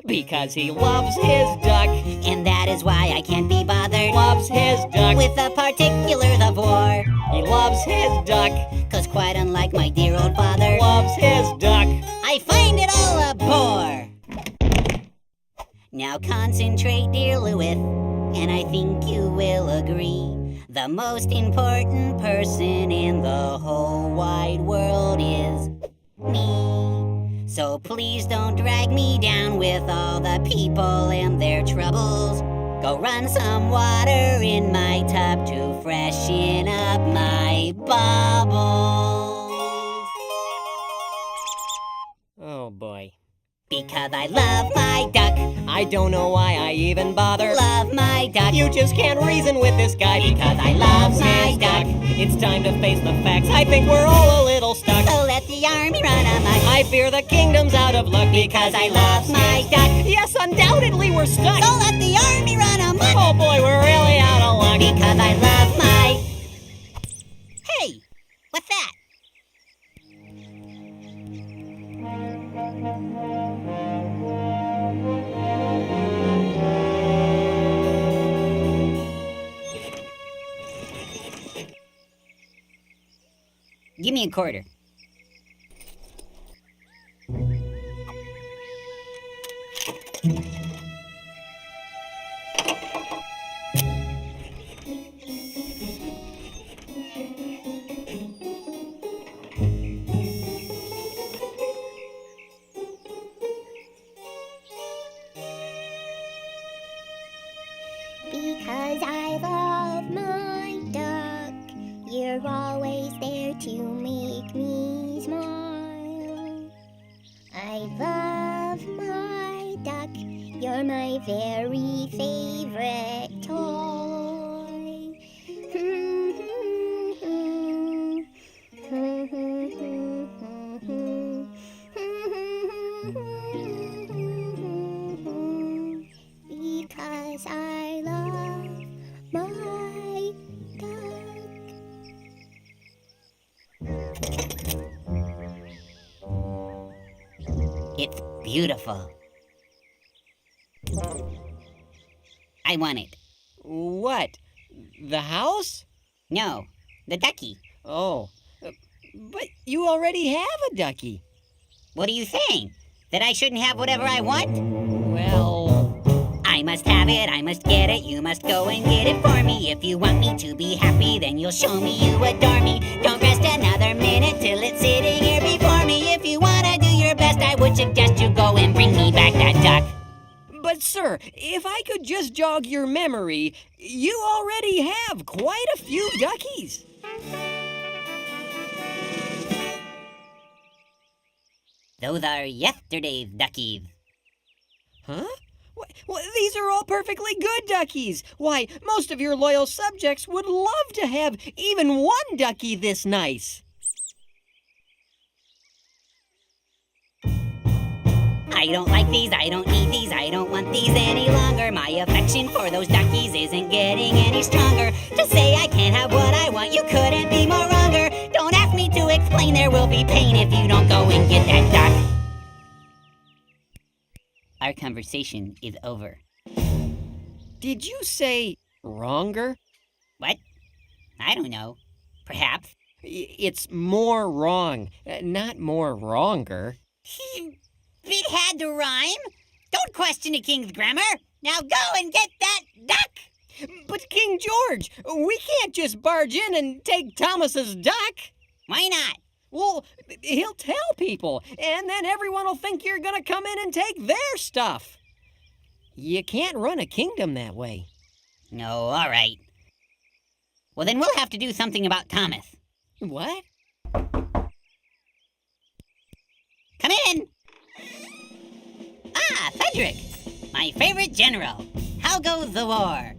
C: Because he loves his duck.
D: And that is why I can't be bothered.
C: Loves his duck.
D: With the particulars of war.
C: He loves his duck.
D: 'Cause quite unlike my dear old father.
C: Loves his duck.
D: I find it all a bore. Now concentrate, dear Lewis, and I think you will agree. The most important person in the whole wide world is me. So please don't drag me down with all the people and their troubles. Go run some water in my tub to freshen up my bubbles.
C: Oh, boy.
D: Because I love my duck.
C: I don't know why I even bother.
D: Love my duck.
C: You just can't reason with this guy.
D: Because I love my duck.
C: It's time to face the facts. I think we're all a little stuck.
D: So let the army run amok.
C: I fear the kingdom's out of luck.
D: Because I love my duck.
C: Yes, undoubtedly we're stuck.
D: So let the army run amok.
C: Oh boy, we're really out of luck.
D: Because I love my... Hey, what's that? Give me a quarter.
J: Because I love my duck, you're always there to make me smile. I love my duck, you're my very favorite toy. Because I love my duck.
D: It's beautiful. I want it.
C: What? The house?
D: No, the ducky.
C: Oh, but you already have a ducky.
D: What are you saying? That I shouldn't have whatever I want?
C: Well,
D: I must have it, I must get it, you must go and get it for me. If you want me to be happy, then you'll show me you adore me. Don't rest another minute till it's sitting here before me. If you wanna do your best, I would suggest you go and bring me back that duck.
C: But, sir, if I could just jog your memory, you already have quite a few duckies.
D: Those are yesterday's duckies.
C: Huh? Well, these are all perfectly good duckies. Why, most of your loyal subjects would love to have even one ducky this nice.
D: I don't like these, I don't need these, I don't want these any longer. My affection for those duckies isn't getting any stronger. To say I can't have what I want, you couldn't be more wronger. Don't ask me to explain, there will be pain if you don't go and get that duck. Our conversation is over.
C: Did you say wronger?
D: What? I don't know. Perhaps.
C: It's more wrong, not more wronger.
D: It had to rhyme. Don't question a king's grammar. Now go and get that duck.
C: But King George, we can't just barge in and take Thomas's duck.
D: Why not?
C: Well, he'll tell people, and then everyone will think you're gonna come in and take their stuff. You can't run a kingdom that way.
D: No, all right. Well, then we'll have to do something about Thomas.
C: What?
D: Come in. Ah, Cedric, my favorite general. How goes the war?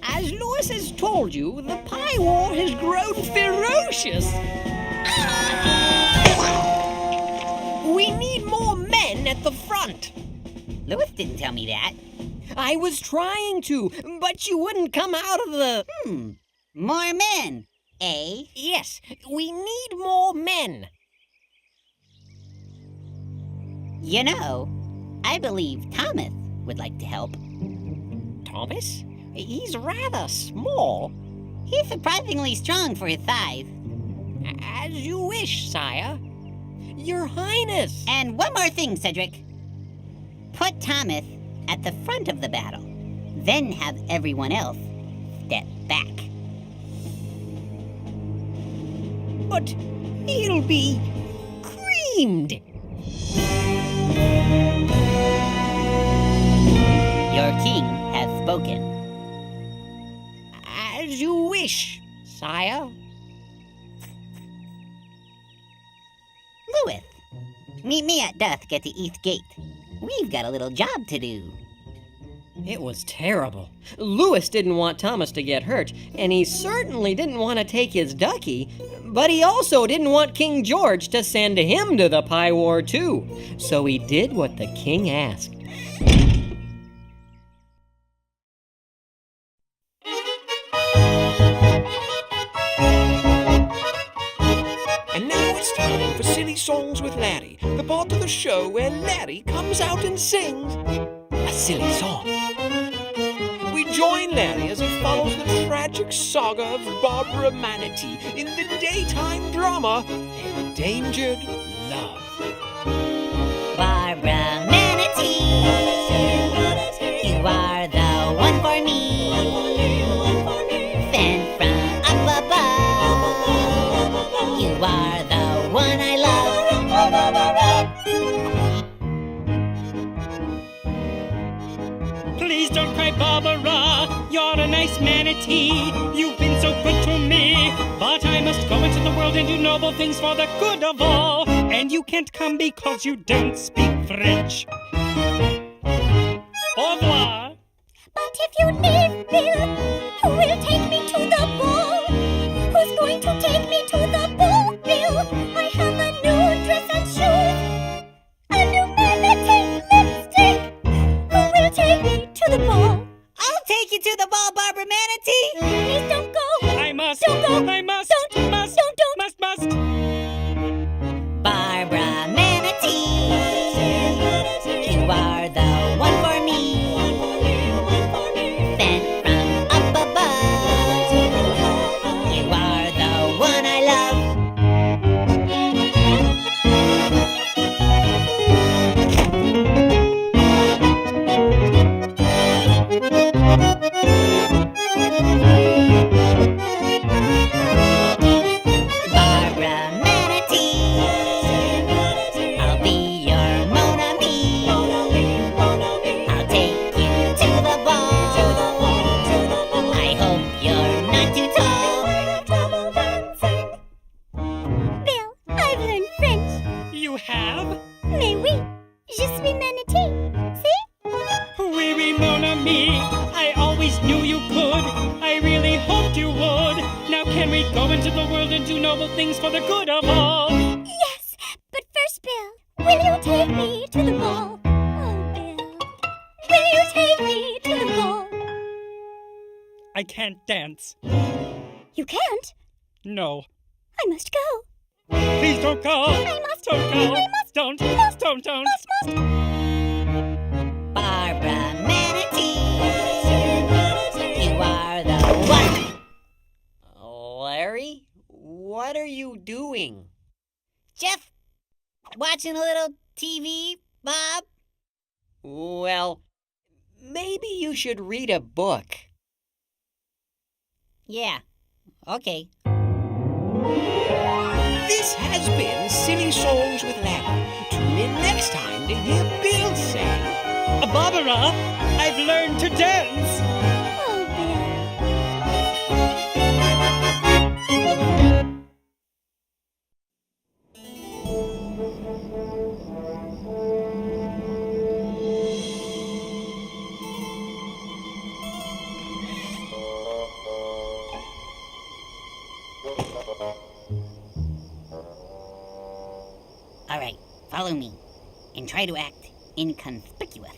C: As Lewis has told you, the pie war has grown ferocious. We need more men at the front.
D: Lewis didn't tell me that.
C: I was trying to, but you wouldn't come out of the...
D: More men, eh?
C: Yes, we need more men.
D: You know, I believe Thomas would like to help.
C: Thomas? He's rather small.
D: He's surprisingly strong for his size.
C: As you wish, sire. Your Highness.
D: And one more thing, Cedric. Put Thomas at the front of the battle, then have everyone else step back.
C: But he'll be creamed.
D: Your king has spoken.
C: As you wish, sire.
D: Lewis, meet me at dusk at the east gate. We've got a little job to do.
C: It was terrible. Lewis didn't want Thomas to get hurt, and he certainly didn't want to take his ducky, but he also didn't want King George to send him to the pie war too. So he did what the king asked.
L: And now it's time for Silly Songs with Larry, the part of the show where Larry comes out and sings a silly song. We join Larry as he follows the tragic saga of Barbara Manatee in the daytime drama Endangered Love.
D: Barbara Manatee, you are the one for me. Sent from up above, you are the one I love.
I: Please don't cry, Barbara. You're a nice manatee. You've been so good to me. But I must go into the world and do noble things for the good of all. And you can't come because you don't speak French. Au revoir.
F: But if you leave, Bill, who will take me to the ball? Who's going to take me to the ball, Bill? I have a new dress and shoes, a new manatee lipstick. Who will take me to the ball?
D: I'll take you to the ball, Barbara Manatee.
F: Please don't go.
I: I must.
F: Don't go.
I: I must.
F: Don't.
I: Must.
F: Don't.
I: Must.
D: Barbara Manatee, you are the one for me. Sent from up above, you are the one I love.
I: mon ami. I always knew you could. I really hoped you would. Now can we go into the world and do noble things for the good of all?
F: Yes, but first, Bill, will you take me to the ball? Oh, Bill, will you take me to the ball?
I: I can't dance.
F: You can't?
I: No.
F: I must go.
I: Please don't go.
F: I must.
I: Don't go.
F: I must.
I: Don't.
F: Must.
I: Don't.
F: Must.
D: Barbara Manatee, you are the one.
C: Larry, what are you doing?
D: Jeff, watching a little TV, Bob?
C: Well, maybe you should read a book.
D: Yeah, okay.
L: This has been Silly Songs with Larry. Tune in next time to hear Bill say,
I: Barbara, I've learned to dance.
F: Oh, Bill.
D: All right, follow me and try to act inconspicuous.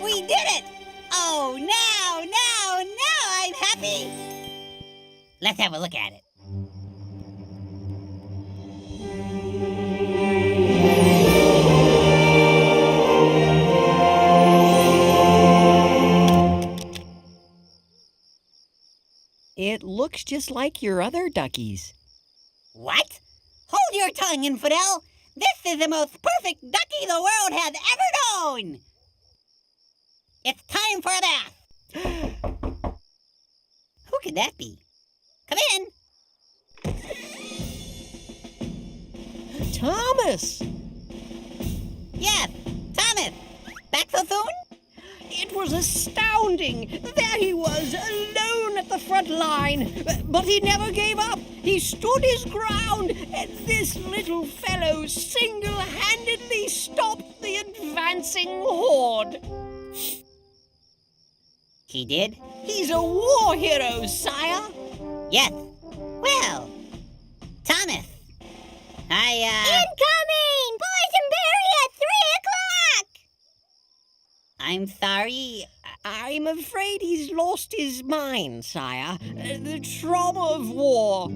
D: We did it! Oh, now I'm happy! Let's have a look at it.
C: It looks just like your other duckies.
D: What? Hold your tongue, infidel! This is the most perfect ducky the world has ever known! It's time for a bath! Who could that be? Come in!
C: Thomas!
D: Yes, Thomas! Back so soon?
H: It was astounding. There he was, alone at the front line. But he never gave up. He stood his ground, and this little fellow single-handedly stopped the advancing horde.
D: He did?
H: He's a war hero, sire.
D: Yes. Well, Thomas,
F: Incoming! Boysenberry at 3 o'clock!
D: I'm sorry.
H: I'm afraid he's lost his mind, sire. The trauma of war.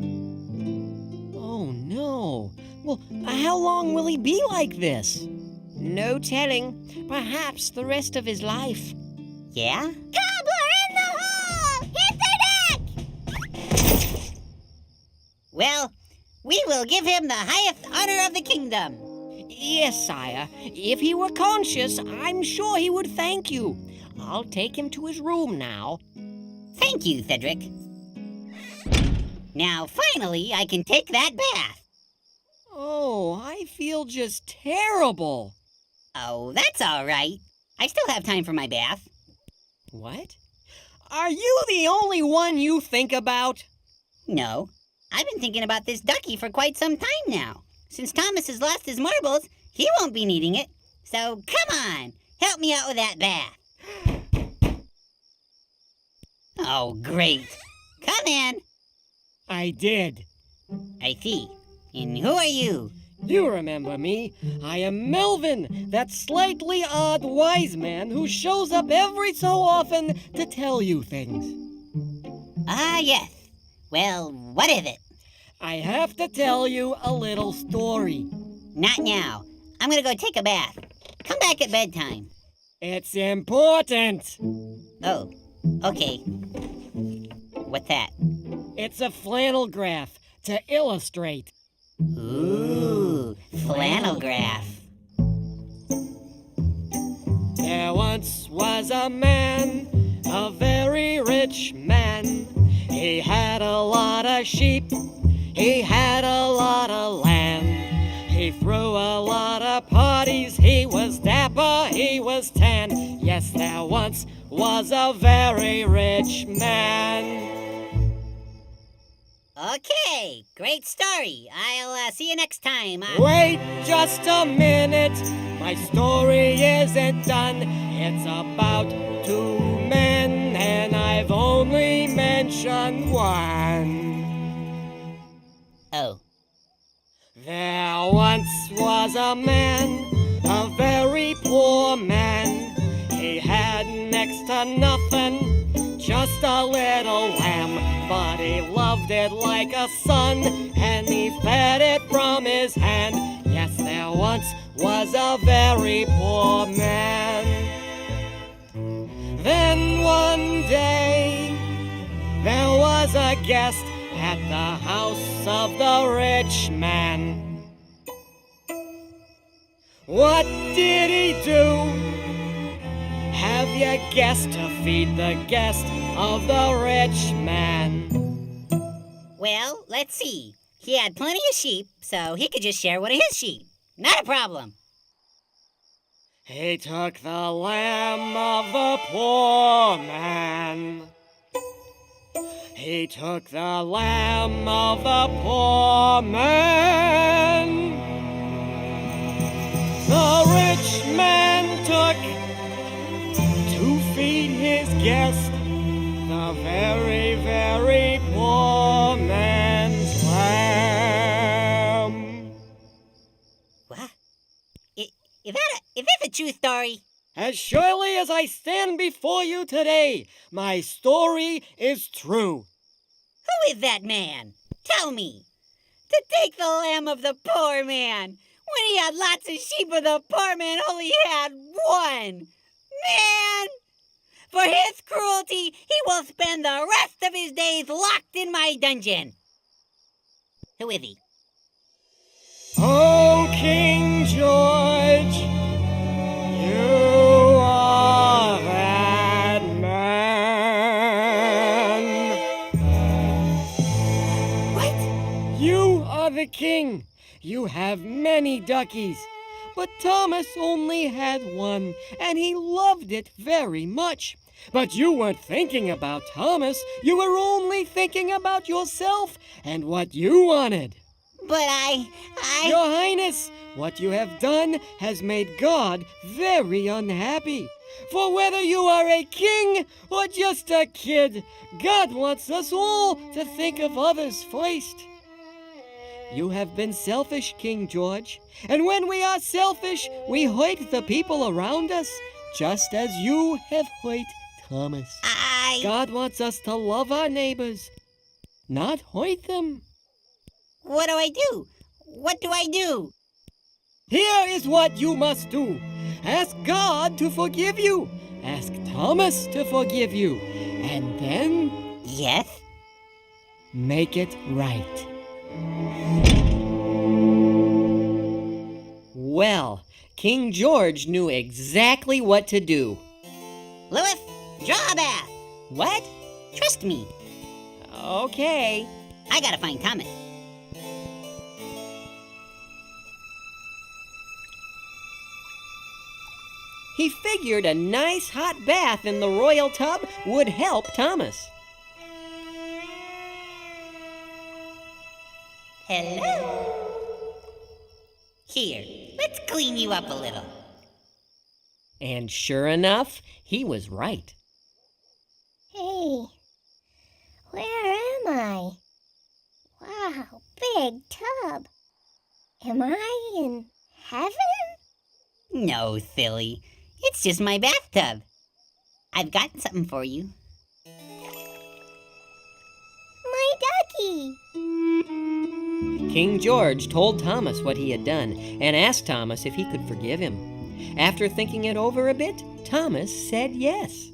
C: Oh, no. Well, how long will he be like this?
H: No telling. Perhaps the rest of his life.
D: Yeah?
F: Cobbler in the hall! Hit the deck!
D: Well, we will give him the highest honor of the kingdom.
H: Yes, sire. If he were conscious, I'm sure he would thank you. I'll take him to his room now.
D: Thank you, Cedric. Now, finally, I can take that bath.
C: Oh, I feel just terrible.
D: Oh, that's all right. I still have time for my bath.
C: What? Are you the only one you think about?
D: No, I've been thinking about this ducky for quite some time now. Since Thomas has lost his marbles, he won't be needing it. So come on, help me out with that bath. Oh, great. Come in.
H: I did.
D: I see. And who are you?
H: You remember me. I am Melvin, that slightly odd wise man who shows up every so often to tell you things.
D: Ah, yes. Well, what is it?
H: I have to tell you a little story.
D: Not now. I'm gonna go take a bath. Come back at bedtime.
H: It's important.
D: Oh, okay. What's that?
H: It's a flannel graph to illustrate.
D: Ooh,
I: a man, a very rich man. He had a lot of sheep, he had a lot of land. He threw a lot of parties, he was dapper, he was tan. Yes, there once was a very rich man.
D: Okay, great story. I'll see you next time.
I: Wait just a minute, my story isn't done. It's about two men, and I've only mentioned one.
D: Oh.
I: There once was a man, a very poor man. He had next to nothing, just a little lamb. But he loved it like a son, and he fed it from his hand. Yes, there once was a very poor man. Then one day, there was a guest at the house of the rich man. What did he do? Have you guessed? To feed the guest of the rich man.
D: Well, let's see. He had plenty of sheep, so he could just share one of his sheep. Not a problem.
I: He took the lamb of the poor man. He took the lamb of the poor man. The rich man took to feed his guest the very, very poor man's lamb.
D: What? Is that a true story?
I: As surely as I stand before you today, my story is true.
D: Who is that man? Tell me. To take the lamb of the poor man, when he had lots of sheep, and the poor man only had one. Man! For his cruelty, he will spend the rest of his days locked in my dungeon. Who is he?
I: Oh, King George, you are that man.
D: What?
I: You are the king. You have many duckies. But Thomas only had one, and he loved it very much. But you weren't thinking about Thomas. You were only thinking about yourself and what you wanted.
D: But
I: Your Highness, what you have done has made God very unhappy. For whether you are a king or just a kid, God wants us all to think of others first. You have been selfish, King George, and when we are selfish, we hurt the people around us, just as you have hurt Thomas. God wants us to love our neighbors, not hurt them.
D: what do I do? What do I do?
I: Here is what you must do. Ask God to forgive you. Ask Thomas to forgive you. And then...
D: Yes?
I: Make it right. Well, King George knew exactly what to do.
D: Louis, draw a bath.
I: What?
D: Trust me.
I: Okay.
D: I gotta find Thomas.
C: He figured a nice hot bath in the royal tub would help Thomas.
D: Hello? Here, let's clean you up a little.
C: And sure enough, he was right.
J: Hey, where am I? Wow, big tub. Am I in heaven?
D: No, silly. It's just my bathtub. I've got something for you.
J: My ducky.
C: King George told Thomas what he had done and asked Thomas if he could forgive him. After thinking it over a bit, Thomas said yes.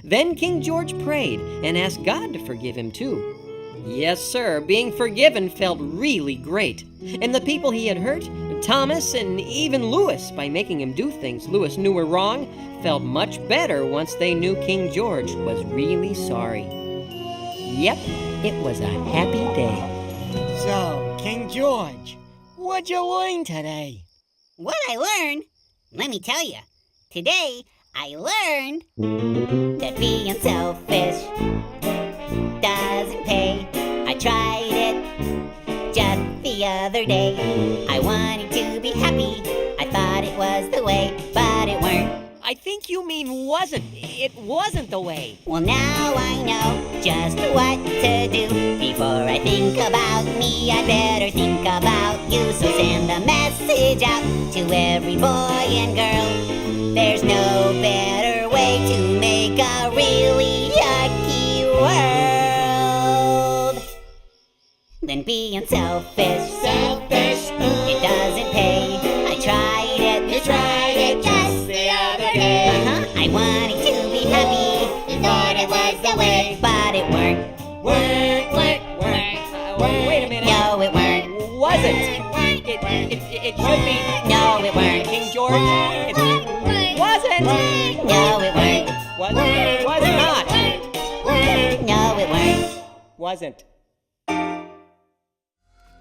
C: Then King George prayed and asked God to forgive him too. Yes, sir, being forgiven felt really great, and the people he had hurt
M: Thomas and even Louis by making him do things Louis knew were wrong felt much better once they knew King George was really sorry. Yep, it was a happy day.
I: So, King George, what'd you learn today?
D: What I learned? Let me tell you. Today, I learned that being selfish doesn't pay. I tried it just the other day. I wanted to be happy. I thought it was the way, but it weren't.
M: I think you mean wasn't. It wasn't the way.
D: Well, now I know just what to do. Before I think about me, I better think about you. So send a message out to every boy and girl. There's no better way to make a really yucky world than being selfish.
B: Selfish.
D: It doesn't pay. I tried it.
B: You tried it just the other day.
D: I wanted to be happy.
B: You thought it was the way,
D: but it weren't.
B: weren't.
M: Wait a minute.
D: No, it weren't.
M: Wasn't. It should be.
D: No, it weren't.
M: King George. It wasn't.
D: No, it weren't.
M: Was not.
D: No, it weren't.
M: Wasn't.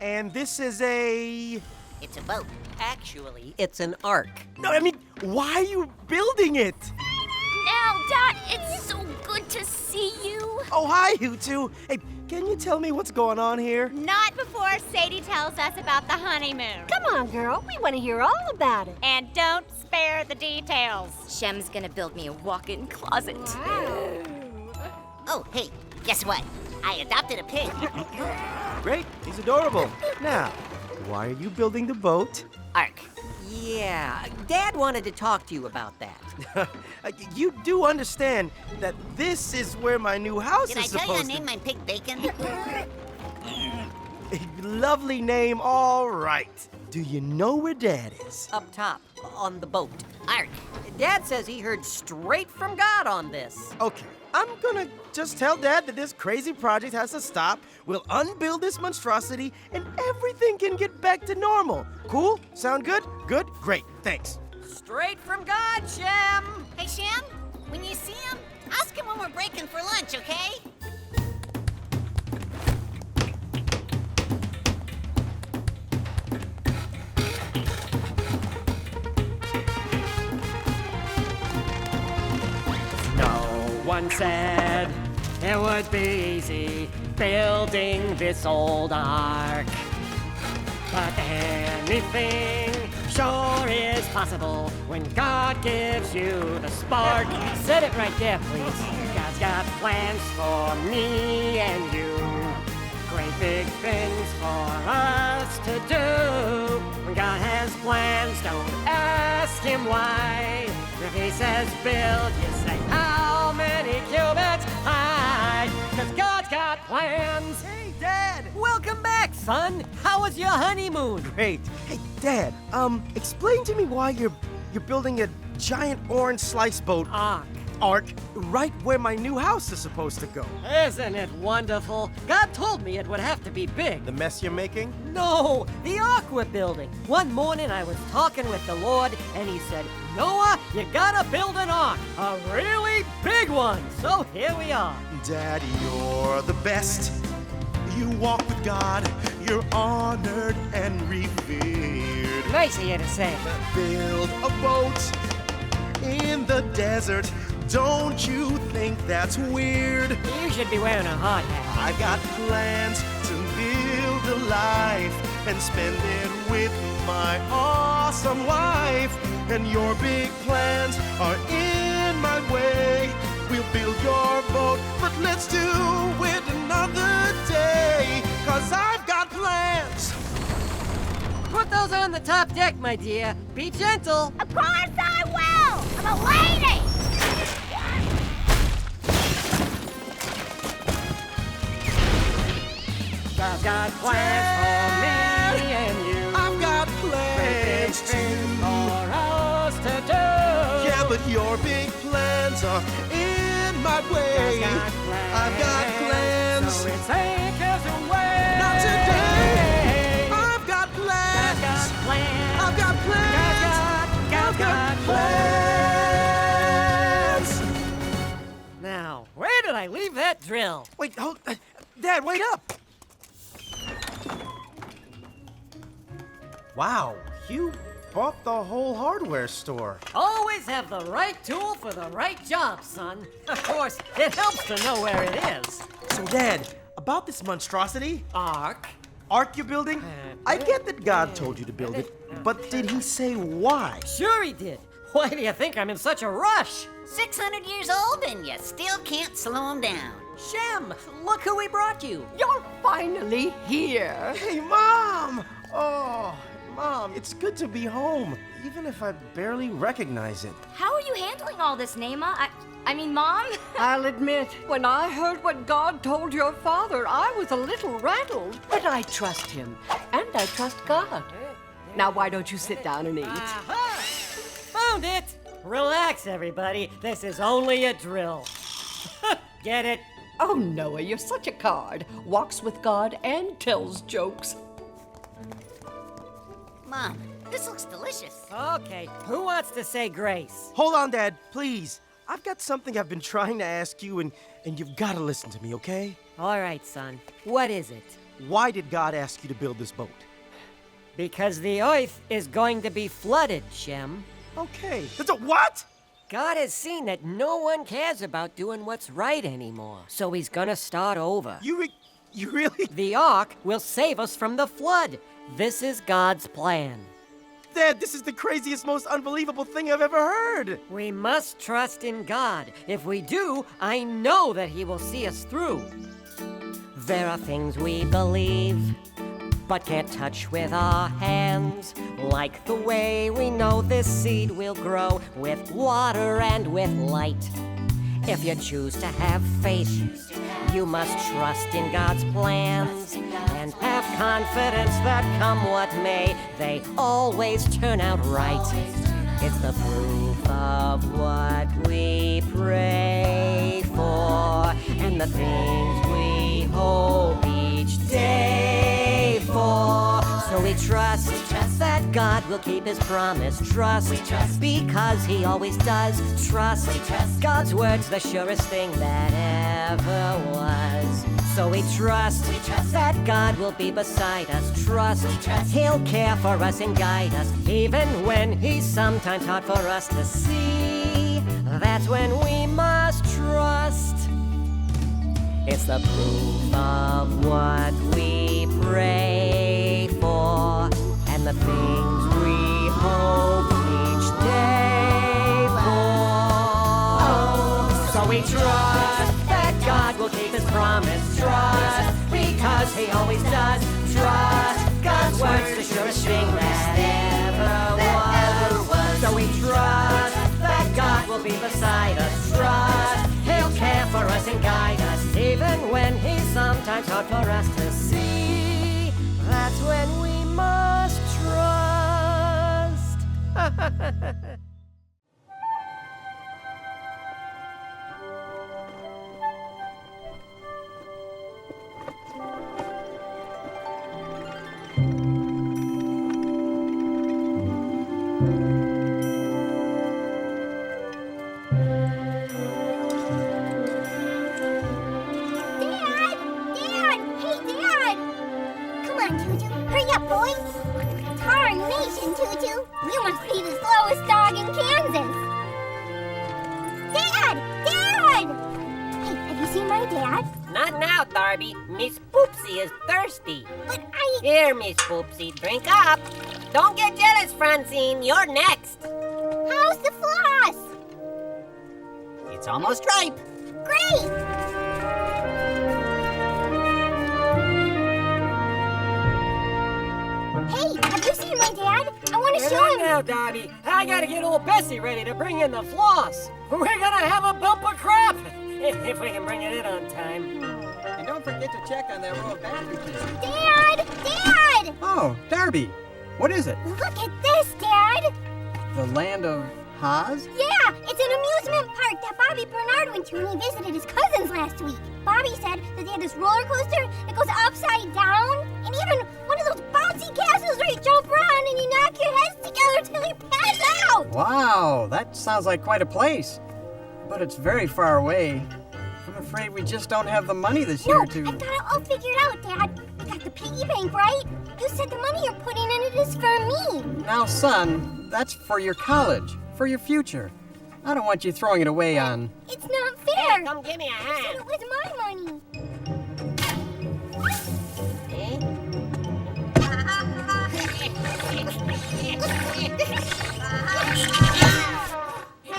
N: And this is a...
D: It's a boat.
C: Actually, it's an ark.
N: No, I mean, why are you building it?
F: Now, Dad, it's so good to see you.
N: Oh, hi, you two. Hey, can you tell me what's going on here?
F: Not before Sadie tells us about the honeymoon.
J: Come on, girl. We want to hear all about it.
F: And don't spare the details. Shem's gonna build me a walk-in closet.
D: Oh, hey, guess what? I adopted a pig.
N: Great, he's adorable. Now, why are you building the boat?
D: Ark.
C: Yeah, Dad wanted to talk to you about that.
N: You do understand that this is where my new house
D: Did I
N: is
D: tell you I
N: supposed
D: named my pig Bacon?
N: Lovely name, all right. Do you know where Dad is?
C: Up top, on the boat.
D: Ark.
C: Dad says he heard straight from God on this.
N: Okay, I'm gonna just tell Dad that this crazy project has to stop. We'll unbuild this monstrosity, and everything can get back to normal. Cool? Sound good? Good? Great, thanks.
C: Straight from God, Shem!
D: Hey, Shem, when you see him, ask him when we're breaking for lunch, okay?
K: No one said it would be easy building this old ark. But anything sure is possible when God gives you the spark.
M: Said it right there, please.
K: God's got plans for me and you. Great big things for us to do. When God has plans, don't ask him why. If he says build, you say how many cubits high. 'Cause God's got plans.
N: Hey, Dad!
C: Welcome back, son! How was your honeymoon?
N: Great. Hey, Dad, explain to me why you're building a giant orange slice boat ark right where my new house is supposed to go.
C: Isn't it wonderful? God told me it would have to be big.
N: The mess you're making?
C: No, the ark we're building. One morning I was talking with the Lord, and he said, Noah, you gotta build an ark, a really big one. So here we are.
O: Daddy, you're the best. You walk with God, you're honored and revered.
M: Nice of you to say.
O: Build a boat in the desert. Don't you think that's weird?
M: You should be wearing a hard hat.
O: I got plans to build a life and spend it with my awesome wife. And your big plans are in my way. We'll build your boat, but let's do it another day. 'Cause I've got plans.
C: Put those on the top deck, my dear. Be gentle.
F: Of course I will! I'm a lady!
K: God's got plans for me and you.
O: I've got plans
K: Things for us to do.
O: Yeah, but your big plans are in my way. I've got plans.
K: So it's take us away.
O: Not today. I've got plans.
K: I've got plans.
N: got plans! God's got plans!
K: Now, where did I leave that drill?
N: Wait, hold... Dad, wait up! Wow, you bought the whole hardware store.
K: Always have the right tool for the right job, son. Of course, it helps to know where it is.
N: So, Dad, about this monstrosity...
K: Ark
N: you're building? I get that God told you to build it, but did he say why?
K: Sure he did. Why do you think I'm in such a rush?
D: 600 years old and you still can't slow him down.
K: Shem, look who we brought you.
H: You're finally here.
N: Hey, Mom! Oh, Mom, it's good to be home, even if I barely recognize it.
P: How are you handling all this, Naima? I mean, Mom?
H: I'll admit, when I heard what God told your father, I was a little rattled. But I trust him, and I trust God. Now, why don't you sit down and eat?
K: Aha! Found it! Relax, everybody. This is only a drill. Get it?
H: Oh, Noah, you're such a card. Walks with God and tells jokes.
D: Mom, this looks delicious.
K: Okay, who wants to say grace?
N: Hold on, Dad, please. I've got something I've been trying to ask you, and you've got to listen to me, okay?
K: All right, son. What is it?
N: Why did God ask you to build this boat?
K: Because the earth is going to be flooded, Shem.
N: Okay. That's a what?
K: God has seen that no one cares about doing what's right anymore, so he's gonna start over.
N: You really?
K: The ark will save us from the flood. This is God's plan.
N: Dad, this is the craziest, most unbelievable thing I've ever heard.
K: We must trust in God. If we do, I know that he will see us through. There are things we believe, but can't touch with our hands, like the way we know this seed will grow with water and with light. If you choose to have faith, you must trust in God's plans and have confidence that come what may, they always turn out right. It's the proof of what we pray for and the things we hope each day for. So we trust that God will keep his promise. Trust because he always does. Trust God's word's the surest thing that ever was. So we trust that God will be beside us. Trust he'll care for us and guide us, even when he's sometimes hard for us to see. That's when we must trust. It's the proof of what we pray for and the things we hope each day for. So we trust that God will keep his promise. Trust because he always does. Trust God's word's the surest thing that ever was. So we trust that God will be beside us. Trust he'll care for us and guide us, even when he's sometimes hard for us to see. That's when we must trust.
J: Hurry up, boy! Tarnation, Tutu! You must be the slowest dog in Kansas! Dad! Dad! Hey, have you seen my dad?
Q: Not now, Darby. Miss Poopsie is thirsty.
J: But
Q: Here, Miss Poopsie, drink up. Don't get jealous, Francine. You're next.
J: How's the floss?
G: It's almost ripe.
J: Great! Hey, have you seen my dad? I want to show him.
K: Now, Darby, I gotta get old Bessie ready to bring in the floss. We're gonna have a bumper crop if we can bring it in on time.
R: And don't forget to check on that row of batteries.
J: Dad! Dad!
R: Oh, Darby, what is it?
J: Look at this, Dad!
R: The land of Haas?
J: Yeah, it's an amusement park that Bobby Bernard went to when he visited his cousins last week. Bobby said that they had this roller coaster that goes upside down, and even one of those bouncy castles where you jump around and you knock your heads
R: Wow, that sounds like quite a place. But it's very far away. I'm afraid we just don't have the money this year to...
J: I got it all figured out, Dad. We got the piggy bank, right? You said the money you're putting in it is for me.
R: Now, son, that's for your college, for your future. I don't want you throwing it away on...
J: It's not fair.
Q: Hey, come give me a hand.
J: You said it was my money.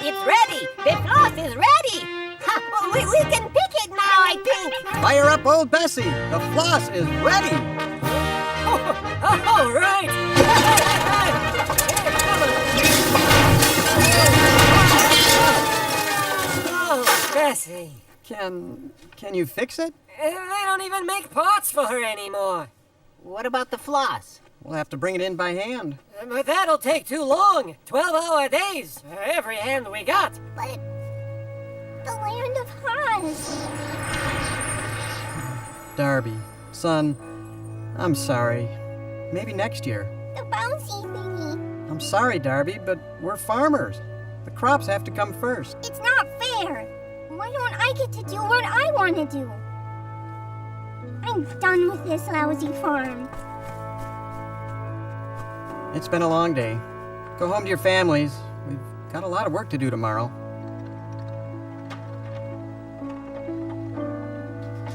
Q: It's ready! The floss is ready! Ha, we can pick it now, I think!
R: Fire up old Bessie! The floss is ready!
Q: All right! Oh, Bessie.
R: Can you fix it?
Q: They don't even make pots for her anymore.
E: What about the floss?
R: We'll have to bring it in by hand.
Q: But that'll take too long. 12-hour days for every hand we got.
J: But the land of Oz.
R: Darby, son, I'm sorry. Maybe next year.
J: The bouncy thingy.
R: I'm sorry, Darby, but we're farmers. The crops have to come first.
J: It's not fair. Why don't I get to do what I want to do? I'm done with this lousy farm.
R: It's been a long day. Go home to your families. We've got a lot of work to do tomorrow.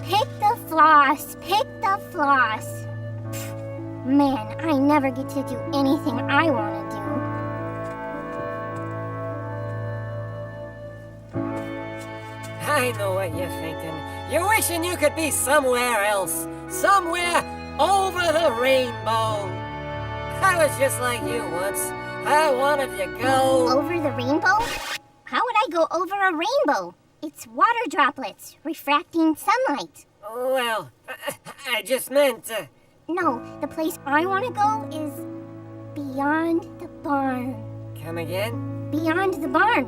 J: Pick the floss. Pick the floss. Pfft, man, I never get to do anything I want to do.
Q: I know what you're thinking. You're wishing you could be somewhere else. Somewhere over the rainbow. I was just like you once. I wanted to go...
J: Over the rainbow? How would I go over a rainbow? It's water droplets refracting sunlight.
Q: Well, I just meant...
J: No, the place I want to go is beyond the barn.
Q: Come again?
J: Beyond the barn.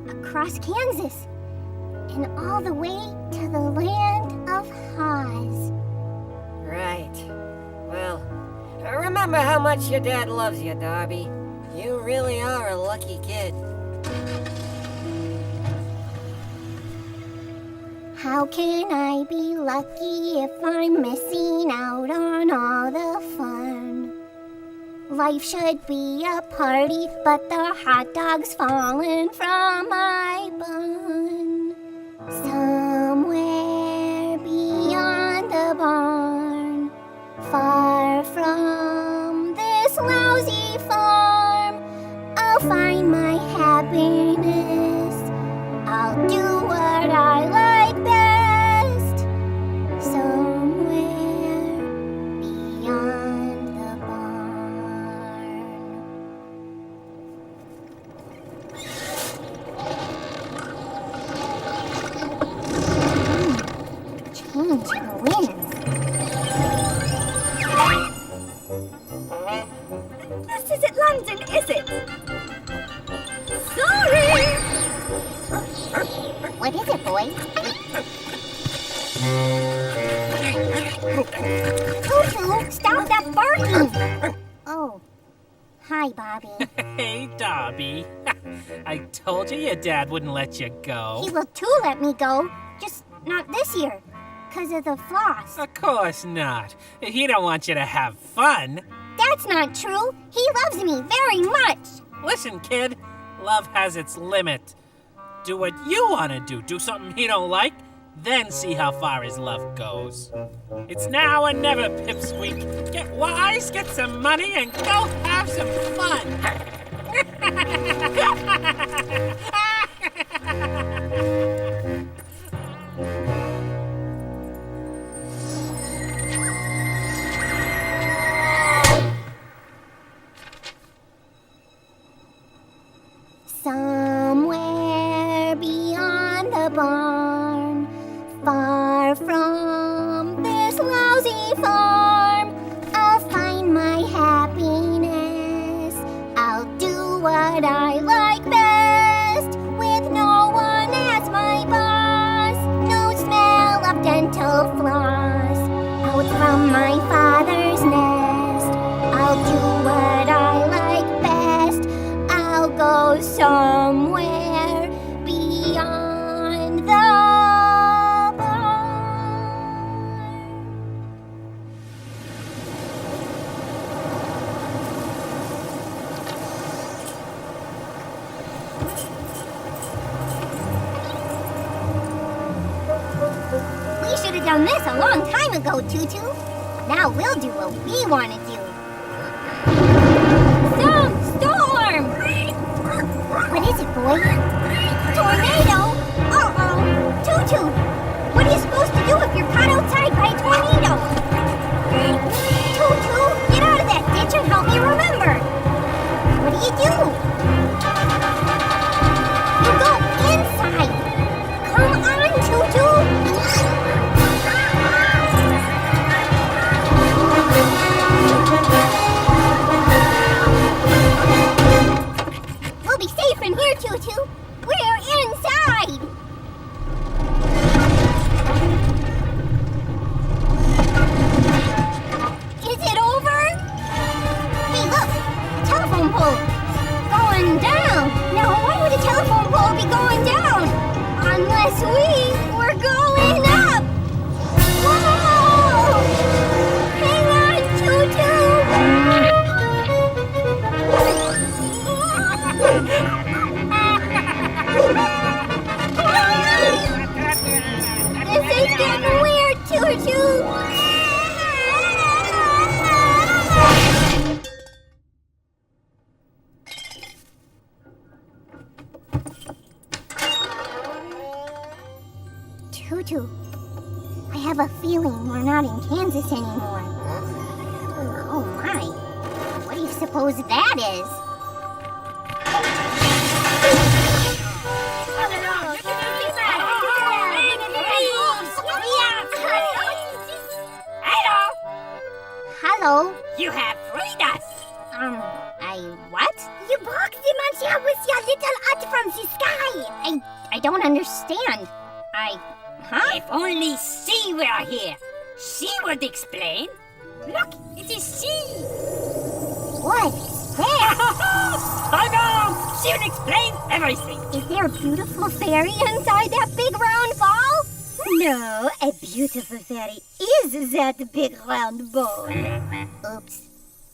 J: Across Kansas. And all the way to the land of Oz.
Q: Right. Well, remember how much your dad loves you, Darby. You really are a lucky kid.
J: How can I be lucky if I'm missing out on all the fun? Life should be a party, but the hot dog's falling from my bun. Somewhere beyond the barn, far from this lousy farm, I'll find my happiness. I'll do what I like best. Somewhere beyond the barn. Change in the winds.
F: This isn't London, is it? Sorry!
J: What is it, boy? Tutu, stop that barking! Oh. Hi, Bobby.
S: Hey, Darby. I told you your dad wouldn't let you go.
J: He will too let me go, just not this year, 'cause of the floss.
S: Of course not. He don't want you to have fun.
J: That's not true. He loves me very much.
S: Listen, kid, love has its limit. Do what you want to do. Do something he don't like, then see how far his love goes. It's now or never, Pipsqueak. Get wise, get some money, and go have some fun.
J: Somewhere beyond the barn, far from this lousy farm, I'll find my happiness. I'll do what I like best, with no one as my boss. No smell of dental floss out from my father's nest. I'll do what I like best. I'll go go somewhere beyond the We should have done this a long time ago, Tutu. Now we'll do what we want to do. Storm! What is it, boy? Tornado? Uh-oh. Tutu, what are you supposed to do if you're caught outside by a tornado? Tutu, get out of that ditch and help me remember. What do? You go inside. Come on, Tutu. We'll be safe in here, Tutu. We're inside. Is it over? Hey, look! Telephone pole! Going down! Now, why would a telephone pole be going down? Unless we were going up! Whoa! Hang on, Tutu! This is getting weird, Tutu! Tutu, I have a feeling we're not in Kansas anymore. Oh my, what do you suppose that is? Hello?
F: You have freed us!
J: What?
F: You boxed him on shore with your little hut from the sky!
J: I don't understand.
F: If only she were here, she would explain. Look, it is she!
J: What? Where?
F: I know! She will explain everything!
J: Is there a beautiful fairy inside that big round ball?
F: No, a beautiful fairy is that big round ball.
J: Oops.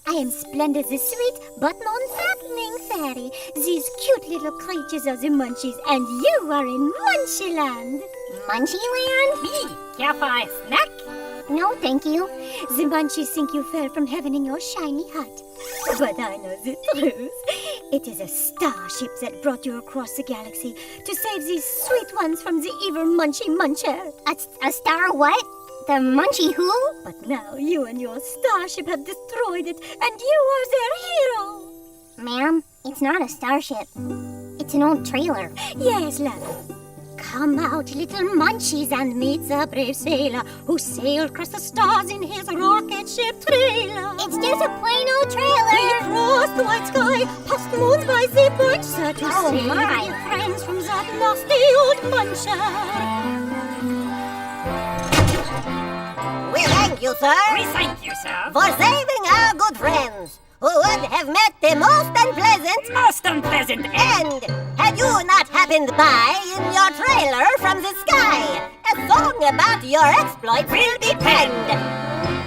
J: I am Splenda the sweet but non-fattening fairy. These cute little creatures are the munchies, and you are in Munchieland. Munchieland?
F: Me? Care for a snack?
J: No, thank you. The munchies think you fell from heaven in your shiny hut.
F: But I know the truth. It is a starship that brought you across the galaxy to save these sweet ones from the evil Munchie Muncher.
J: A star what? The Munchie who?
F: But now you and your starship have destroyed it, and you are their hero.
J: Ma'am, it's not a starship. It's an old trailer.
F: Yes, love. Come out, little munchies, and meet the brave sailor who sailed across the stars in his rocket ship trailer.
J: It's just a plain old trailer.
F: He crossed the white sky, past the moons by the bunch, to save
J: my.
F: your friends from that nasty old muncher.
E: We thank you, sir.
F: We thank you, sir.
E: For saving our good friends, who would have met the most unpleasant.
F: Most unpleasant
E: And had you not happened by in your trailer from the sky, a song about your exploits will be penned.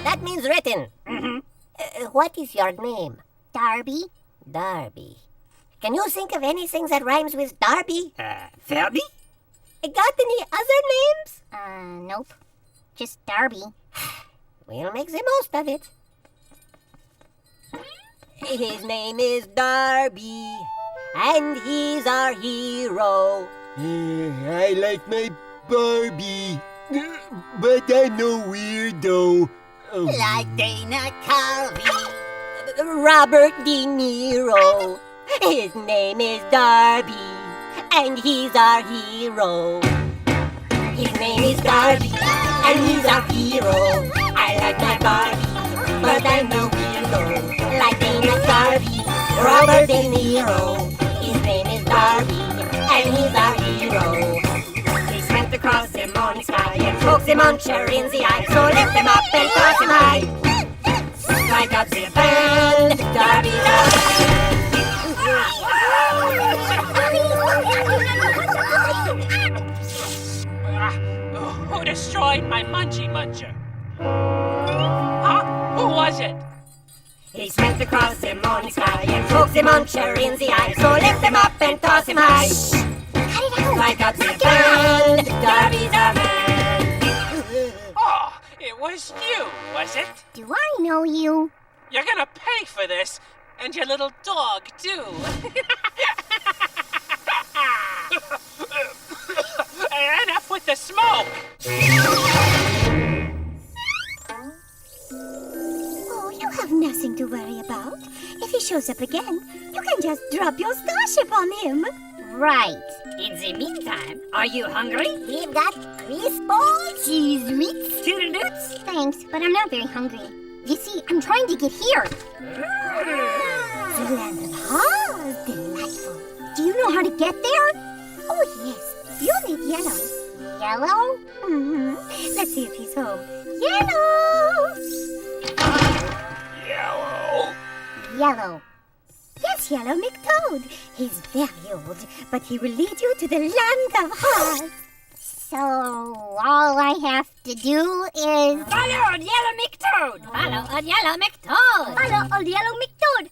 E: That means written. What is your name?
J: Darby.
E: Darby. Can you think of anything that rhymes with Darby?
F: Darby?
E: Got any other names?
J: Nope. Just Darby.
E: We'll make the most of it. His name is Darby, and he's our hero.
T: I like my Barbie, but I'm no weirdo.
E: Like Dana Carvey, Robert De Niro. His name is Darby, and he's our hero. His name is Darby, and he's our hero. I like my Barbie, but I'm no weirdo. Like Dana Carvey, Robert De Niro. His name is Darby, and he's our hero. He swept across the morning sky and poked the muncher in the eye. So lift him up and toss him high. Strike up the band, Darby the band.
S: munchy muncher. Huh? Who was it?
B: He swept across the morning sky and poked the muncher in the eye. So lift him up and toss him high.
J: Cut it out!
B: Like a big band, Darby's a man.
S: Oh, it was you, was it?
J: Do I know you?
S: You're gonna pay for this, and your little dog, too. Enough with the smoke!
F: Oh, you have nothing to worry about. If he shows up again, you can just drop your starship on him.
J: Right.
Q: In the meantime, are you hungry?
J: We've got crisp cheese meats.
Q: Toodle-doots?
J: Thanks, but I'm not very hungry. You see, I'm trying to get here.
F: The land of Oz, delightful. Do you know how to get there? Oh, yes. You need yellow.
J: Yellow?
F: Mm-hmm. Let's see if he's home. Yellow!
J: Yellow.
F: Yes, Yellow McToad. He's very old, but he will lead you to the land of Oz.
J: So, all I have to do is...
Q: Follow old Yellow McToad! Follow old Yellow McToad!
F: Follow old Yellow McToad.